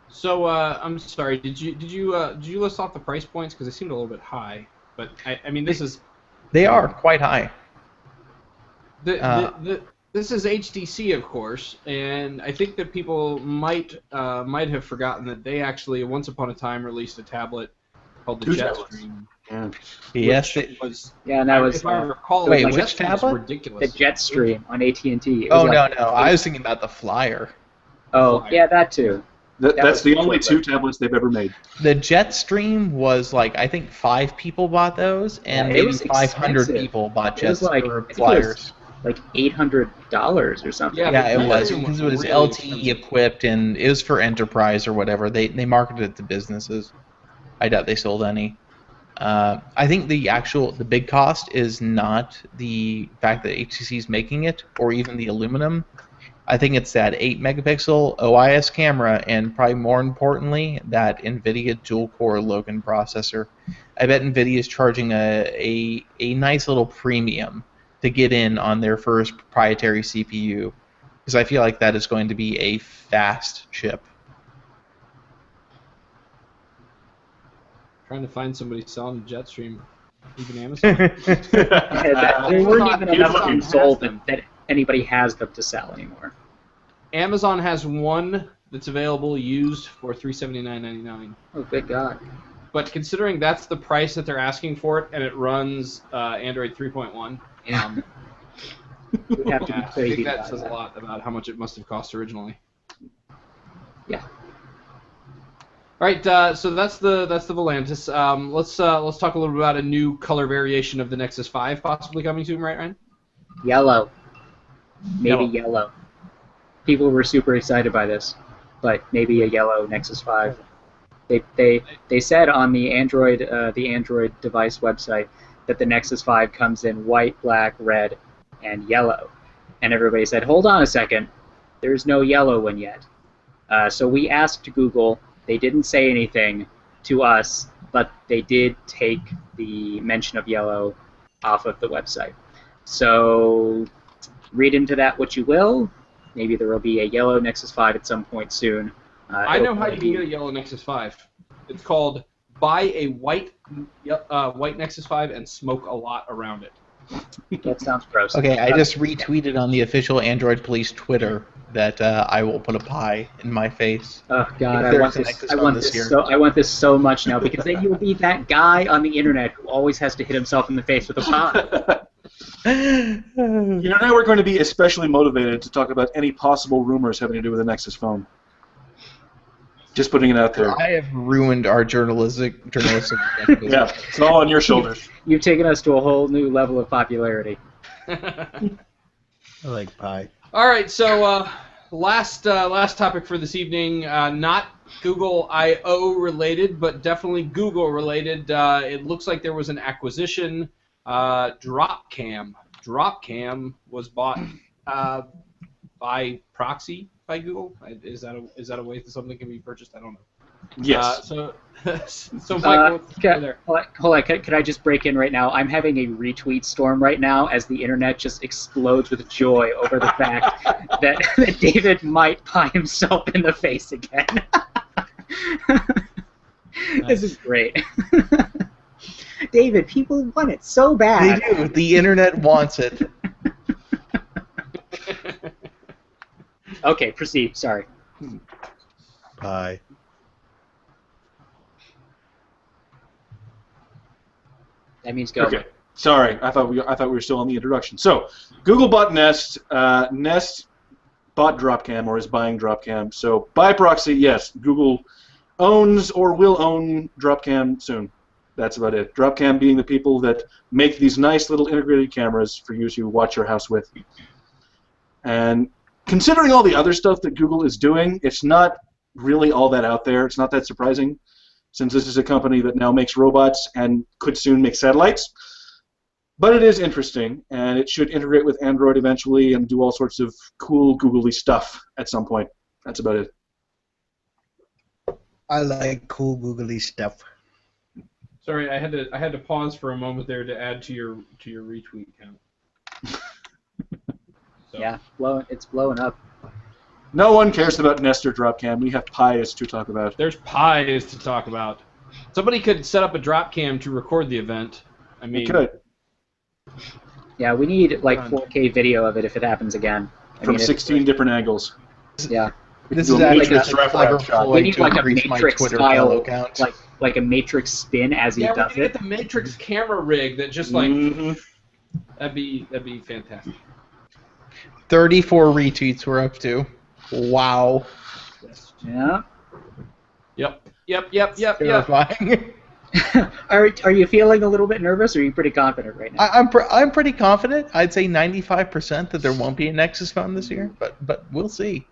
[SPEAKER 5] So I'm sorry. Did you list off the price points, because they seemed a little bit high? But I mean, this is
[SPEAKER 1] They are quite high.
[SPEAKER 5] This is HTC, of course, and I think that people might have forgotten that they actually once upon a time released a tablet called the Jetstream.
[SPEAKER 1] Yes.
[SPEAKER 2] And that was
[SPEAKER 5] if I recall,
[SPEAKER 1] wait,
[SPEAKER 5] the
[SPEAKER 1] which
[SPEAKER 5] Jetstream was
[SPEAKER 1] tablet?
[SPEAKER 5] ridiculous.
[SPEAKER 2] the Jetstream on AT&T.
[SPEAKER 1] Oh, no. I was thinking about the Flyer.
[SPEAKER 2] Oh, yeah, that too.
[SPEAKER 3] That's the only 2 tablets they've ever made.
[SPEAKER 1] The Jetstream was like, I think 5 people bought those, and
[SPEAKER 2] Yeah, it
[SPEAKER 1] maybe
[SPEAKER 2] was
[SPEAKER 1] 500
[SPEAKER 2] expensive.
[SPEAKER 1] people bought
[SPEAKER 2] It was
[SPEAKER 1] Jetstream
[SPEAKER 2] like,
[SPEAKER 1] or
[SPEAKER 2] I think it
[SPEAKER 1] Flyers.
[SPEAKER 2] was like $800 or something.
[SPEAKER 5] Yeah,
[SPEAKER 1] Yeah, it
[SPEAKER 5] the
[SPEAKER 1] was,
[SPEAKER 5] Jetstream
[SPEAKER 1] because it
[SPEAKER 5] was
[SPEAKER 1] was
[SPEAKER 5] really
[SPEAKER 1] LTE
[SPEAKER 5] expensive.
[SPEAKER 1] equipped, and it was for enterprise or whatever. They marketed it to businesses. I doubt they sold any. I think the big cost is not the fact that HTC is making it, or even the aluminum. I think it's that 8-megapixel OIS camera, and probably more importantly, that NVIDIA dual-core Logan processor. I bet NVIDIA is charging a nice little premium to get in on their first proprietary CPU, because I feel like that is going to be a fast chip.
[SPEAKER 5] Trying to find somebody selling Jetstream, even Amazon.
[SPEAKER 2] There weren't even enough of them
[SPEAKER 5] has
[SPEAKER 2] sold
[SPEAKER 5] them.
[SPEAKER 2] that anybody has them to sell anymore.
[SPEAKER 5] Amazon has one that's available used for $379.99.
[SPEAKER 2] Oh, good God.
[SPEAKER 5] But considering that's the price that they're asking for it, and it runs Android 3.1,
[SPEAKER 2] Yeah. You'd have to be
[SPEAKER 5] I
[SPEAKER 2] crazy
[SPEAKER 5] think that
[SPEAKER 2] about
[SPEAKER 5] says a
[SPEAKER 2] that.
[SPEAKER 5] lot about how much it must have cost originally.
[SPEAKER 2] Yeah.
[SPEAKER 5] All right, so that's the Volantis. Let's talk a little bit about a new color variation of the Nexus 5 possibly coming soon, right, Ryan?
[SPEAKER 2] Yellow. Maybe
[SPEAKER 5] Yellow.
[SPEAKER 2] yellow. People were super excited by this, but maybe a yellow Nexus 5. They said on the Android device website that the Nexus 5 comes in white, black, red, and yellow, and everybody said, "Hold on a second, there's no yellow one yet." So we asked Google. They didn't say anything to us, but they did take the mention of yellow off of the website. So read into that what you will. Maybe there will be a yellow Nexus 5 at some point soon.
[SPEAKER 5] I know how you can get a yellow Nexus 5. It's called buy a white Nexus 5 and smoke a lot around it.
[SPEAKER 2] That sounds gross.
[SPEAKER 1] Okay, I just retweeted on the official Android Police Twitter that I will put a pie in my face.
[SPEAKER 2] Oh God,
[SPEAKER 1] If
[SPEAKER 2] I
[SPEAKER 1] there's
[SPEAKER 2] want
[SPEAKER 1] a
[SPEAKER 2] this.
[SPEAKER 1] Nexus
[SPEAKER 2] I
[SPEAKER 1] phone
[SPEAKER 2] want
[SPEAKER 1] this
[SPEAKER 2] this
[SPEAKER 1] year.
[SPEAKER 2] so. I want this so much now because then you'll be that guy on the internet who always has to hit himself in the face with a pie.
[SPEAKER 3] Now we're going to be especially motivated to talk about any possible rumors having to do with the Nexus phone. Just putting it out there.
[SPEAKER 1] I have ruined our journalistic.
[SPEAKER 3] Yeah, it's all on your shoulders.
[SPEAKER 2] You've taken us to a whole new level of popularity.
[SPEAKER 4] I like pie.
[SPEAKER 5] All right, so last topic for this evening, not Google I/O related, but definitely Google related. It looks like there was an acquisition. Dropcam. Dropcam was bought by proxy by Google. Is that a way that something can be purchased? I don't know.
[SPEAKER 3] Yes.
[SPEAKER 5] So Mike, what's there?
[SPEAKER 2] Hold on, could I just break in right now? I'm having a retweet storm right now as the internet just explodes with joy over the fact that David might pie himself in the face again. This is great. David, people want it so bad.
[SPEAKER 1] They do. The internet wants it.
[SPEAKER 2] Okay, proceed. Sorry.
[SPEAKER 4] Pie.
[SPEAKER 2] That means go.
[SPEAKER 3] Okay. Sorry, I thought we were still on the introduction. So, Google bought Nest. Nest bought Dropcam or is buying Dropcam. So, by proxy, yes, Google owns or will own Dropcam soon. That's about it. Dropcam being the people that make these nice little integrated cameras for you to watch your house with. And considering all the other stuff that Google is doing, it's not really all that out there. It's not that surprising, since this is a company that now makes robots and could soon make satellites. But it is interesting, and it should integrate with Android eventually and do all sorts of cool googly stuff at some point. That's about it.
[SPEAKER 4] I like cool googly stuff.
[SPEAKER 5] Sorry, I had to pause for a moment there to add to your retweet count. So.
[SPEAKER 2] Yeah, it's blowing up.
[SPEAKER 3] No one cares about Nest or Dropcam. We have pies to talk about.
[SPEAKER 5] There's pies to talk about. Somebody could set up a Dropcam to record the event. I mean,
[SPEAKER 3] We could.
[SPEAKER 2] Yeah, we need like 4K video of it if it happens again.
[SPEAKER 3] From 16 different angles.
[SPEAKER 2] Yeah.
[SPEAKER 3] We
[SPEAKER 1] This
[SPEAKER 3] can
[SPEAKER 1] is
[SPEAKER 3] do a
[SPEAKER 1] actually
[SPEAKER 3] Matrix
[SPEAKER 1] a clever
[SPEAKER 3] wrap shot.
[SPEAKER 2] We
[SPEAKER 1] ploy
[SPEAKER 2] need
[SPEAKER 1] to
[SPEAKER 2] like a
[SPEAKER 1] increase my
[SPEAKER 2] Matrix
[SPEAKER 1] Twitter
[SPEAKER 2] style,
[SPEAKER 1] follow count.
[SPEAKER 2] like a Matrix spin as he
[SPEAKER 5] yeah, we
[SPEAKER 2] does
[SPEAKER 5] could get
[SPEAKER 2] it.
[SPEAKER 5] the Matrix camera rig that just like
[SPEAKER 3] Mhm.
[SPEAKER 5] that'd be fantastic.
[SPEAKER 1] 34 retweets we're up to. Wow.
[SPEAKER 2] Yeah.
[SPEAKER 5] Yep.
[SPEAKER 1] Terrifying.
[SPEAKER 2] Are you feeling a little bit nervous, or are you pretty confident right now?
[SPEAKER 1] I'm pretty confident. I'd say 95% that there won't be a Nexus phone this year, but we'll see.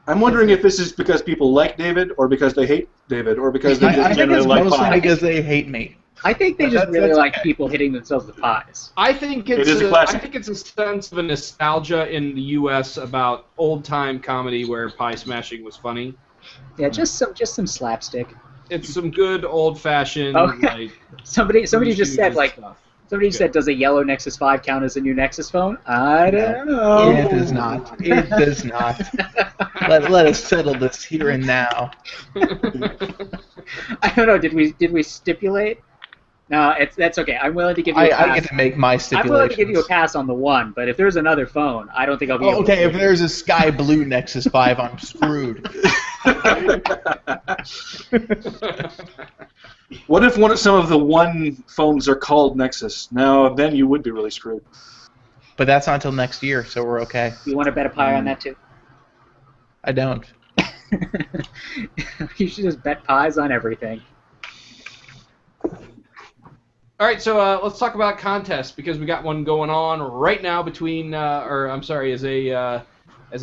[SPEAKER 3] I'm wondering if this is because people like David, or because they hate David, or because they
[SPEAKER 1] I think
[SPEAKER 3] generally
[SPEAKER 1] it's
[SPEAKER 3] like
[SPEAKER 1] mostly
[SPEAKER 3] pie.
[SPEAKER 1] because they hate me.
[SPEAKER 2] I think they just really
[SPEAKER 1] That's
[SPEAKER 2] like
[SPEAKER 1] okay.
[SPEAKER 2] people hitting themselves with pies.
[SPEAKER 5] I think it's
[SPEAKER 3] It is a classic.
[SPEAKER 5] I think it's a sense of a nostalgia in the U.S. about old time comedy where pie smashing was funny.
[SPEAKER 2] Yeah, just some slapstick.
[SPEAKER 5] It's some good old fashioned
[SPEAKER 2] Okay.
[SPEAKER 5] like
[SPEAKER 2] Somebody just said
[SPEAKER 5] pre-shoot
[SPEAKER 2] like
[SPEAKER 5] stuff.
[SPEAKER 2] Somebody said, does a yellow Nexus 5 count as a new Nexus phone? I don't know.
[SPEAKER 1] It does not. It does not. Let us settle this here and now.
[SPEAKER 2] I don't know. Did we stipulate? No, that's okay. I'm willing to give you a pass.
[SPEAKER 1] I get to make my stipulations.
[SPEAKER 2] I'm willing to give you a pass on the one, but if there's another phone, I don't think I'll be able to.
[SPEAKER 1] Okay, if there's a sky blue Nexus 5, I'm screwed.
[SPEAKER 3] What if some of the one phones are called Nexus? Now, then you would be really screwed.
[SPEAKER 1] But that's not until next year, so we're okay.
[SPEAKER 2] You want to bet a pie on that too?
[SPEAKER 1] I don't.
[SPEAKER 2] You should just bet pies on everything.
[SPEAKER 5] All right, so let's talk about contests because we got one going on right now between, as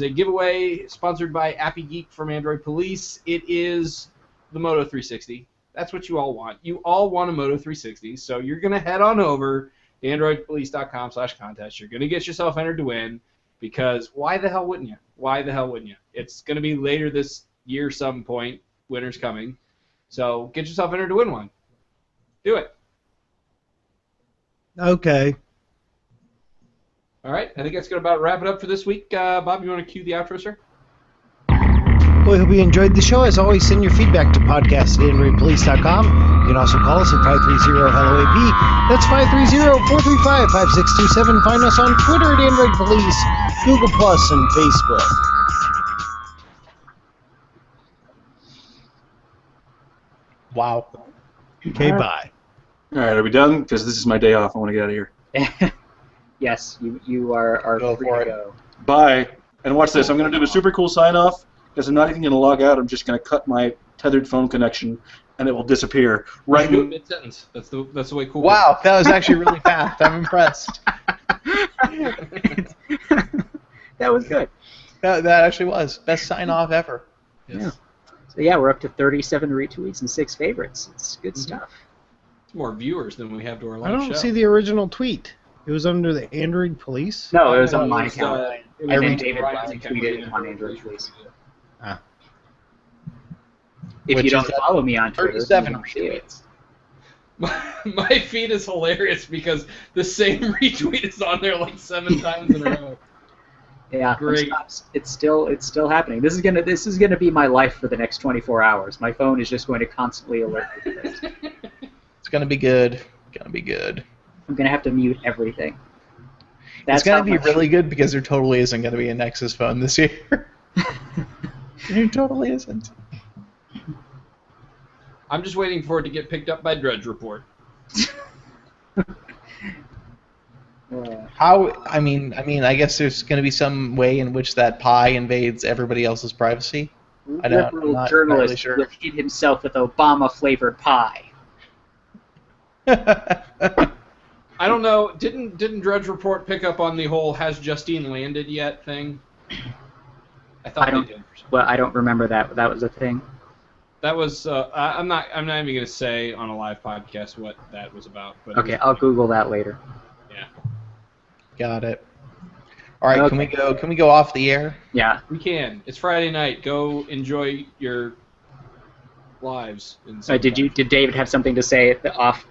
[SPEAKER 5] a giveaway sponsored by Appy Geek from Android Police. It is the Moto 360. That's what you all want. You all want a Moto 360, so you're going to head on over to androidpolice.com/contest. You're going to get yourself entered to win because why the hell wouldn't you? Why the hell wouldn't you? It's going to be later this year some point. Winter's coming. So get yourself entered to win one. Do it.
[SPEAKER 4] Okay.
[SPEAKER 5] All right, I think that's going to about wrap it up for this week. Bob, you want to cue the outro, sir?
[SPEAKER 4] Well, I hope you enjoyed the show. As always, send your feedback to podcast@androidpolice.com. You can also call us at 530-HELLO-AP. That's 530-435-5627. Find us on Twitter at Android Police, Google Plus, and Facebook.
[SPEAKER 1] Wow.
[SPEAKER 4] Okay, bye.
[SPEAKER 3] All right, are we done? Because this is my day off. I want to get out of here.
[SPEAKER 2] Yes, you are
[SPEAKER 1] Go
[SPEAKER 2] free
[SPEAKER 1] for
[SPEAKER 2] to
[SPEAKER 1] it.
[SPEAKER 2] go.
[SPEAKER 3] Bye. And watch this. I'm going to do a super cool sign-off because I'm not even going to log out. I'm just going to cut my tethered phone connection, and it will disappear. Right.
[SPEAKER 5] Do it mid-sentence. That's the way cool.
[SPEAKER 1] Wow, that was actually really fast. I'm impressed.
[SPEAKER 2] That was good.
[SPEAKER 1] That actually was. Best sign-off ever.
[SPEAKER 5] Yes.
[SPEAKER 2] Yeah. So yeah, we're up to 37 retweets and 6 favorites. It's good stuff.
[SPEAKER 5] It's more viewers than we have to our
[SPEAKER 4] I
[SPEAKER 5] live
[SPEAKER 4] don't
[SPEAKER 5] show.
[SPEAKER 4] see the original tweet. It was under the Android Police?
[SPEAKER 2] No, it was
[SPEAKER 5] No,
[SPEAKER 2] on my
[SPEAKER 5] it was,
[SPEAKER 2] account.
[SPEAKER 5] it
[SPEAKER 2] And then
[SPEAKER 1] was
[SPEAKER 2] David
[SPEAKER 5] Ryan's account.
[SPEAKER 2] retweeted on Android Police. If
[SPEAKER 1] Which
[SPEAKER 2] you don't
[SPEAKER 1] is
[SPEAKER 2] follow me on Twitter,
[SPEAKER 1] 37
[SPEAKER 2] you don't see it.
[SPEAKER 1] retweets.
[SPEAKER 5] My feed is hilarious because the same retweet is on there like 7 times in a row.
[SPEAKER 2] Yeah,
[SPEAKER 5] Great.
[SPEAKER 2] it's still happening. This is gonna be my life for the next 24 hours. My phone is just going to constantly alert me to this.
[SPEAKER 1] It's gonna be good. Gonna be good.
[SPEAKER 2] I'm gonna have to mute everything.
[SPEAKER 1] It's gonna
[SPEAKER 2] how
[SPEAKER 1] be
[SPEAKER 2] much-
[SPEAKER 1] really good because there totally isn't gonna be a Nexus phone this year. There totally isn't.
[SPEAKER 5] I'm just waiting for it to get picked up by Dredge Report.
[SPEAKER 1] How? I mean, I guess there's gonna be some way in which that pie invades everybody else's privacy. I'm
[SPEAKER 2] liberal
[SPEAKER 1] not
[SPEAKER 2] journalist
[SPEAKER 1] entirely sure.
[SPEAKER 2] will hit himself with Obama-flavored pie.
[SPEAKER 5] I don't know. Didn't Dredge Report pick up on the whole "Has Justine landed yet" thing? I thought they did.
[SPEAKER 2] Well, I don't remember that. That was a thing.
[SPEAKER 5] That was. I'm not even gonna say on a live podcast what that was about. But
[SPEAKER 2] Okay, I'll Google that later.
[SPEAKER 5] Yeah,
[SPEAKER 1] Got it. All right,
[SPEAKER 2] Okay.
[SPEAKER 1] Can we go off the air?
[SPEAKER 2] Yeah.
[SPEAKER 5] we can. It's Friday night. Go enjoy your lives.
[SPEAKER 2] Did David have something to say off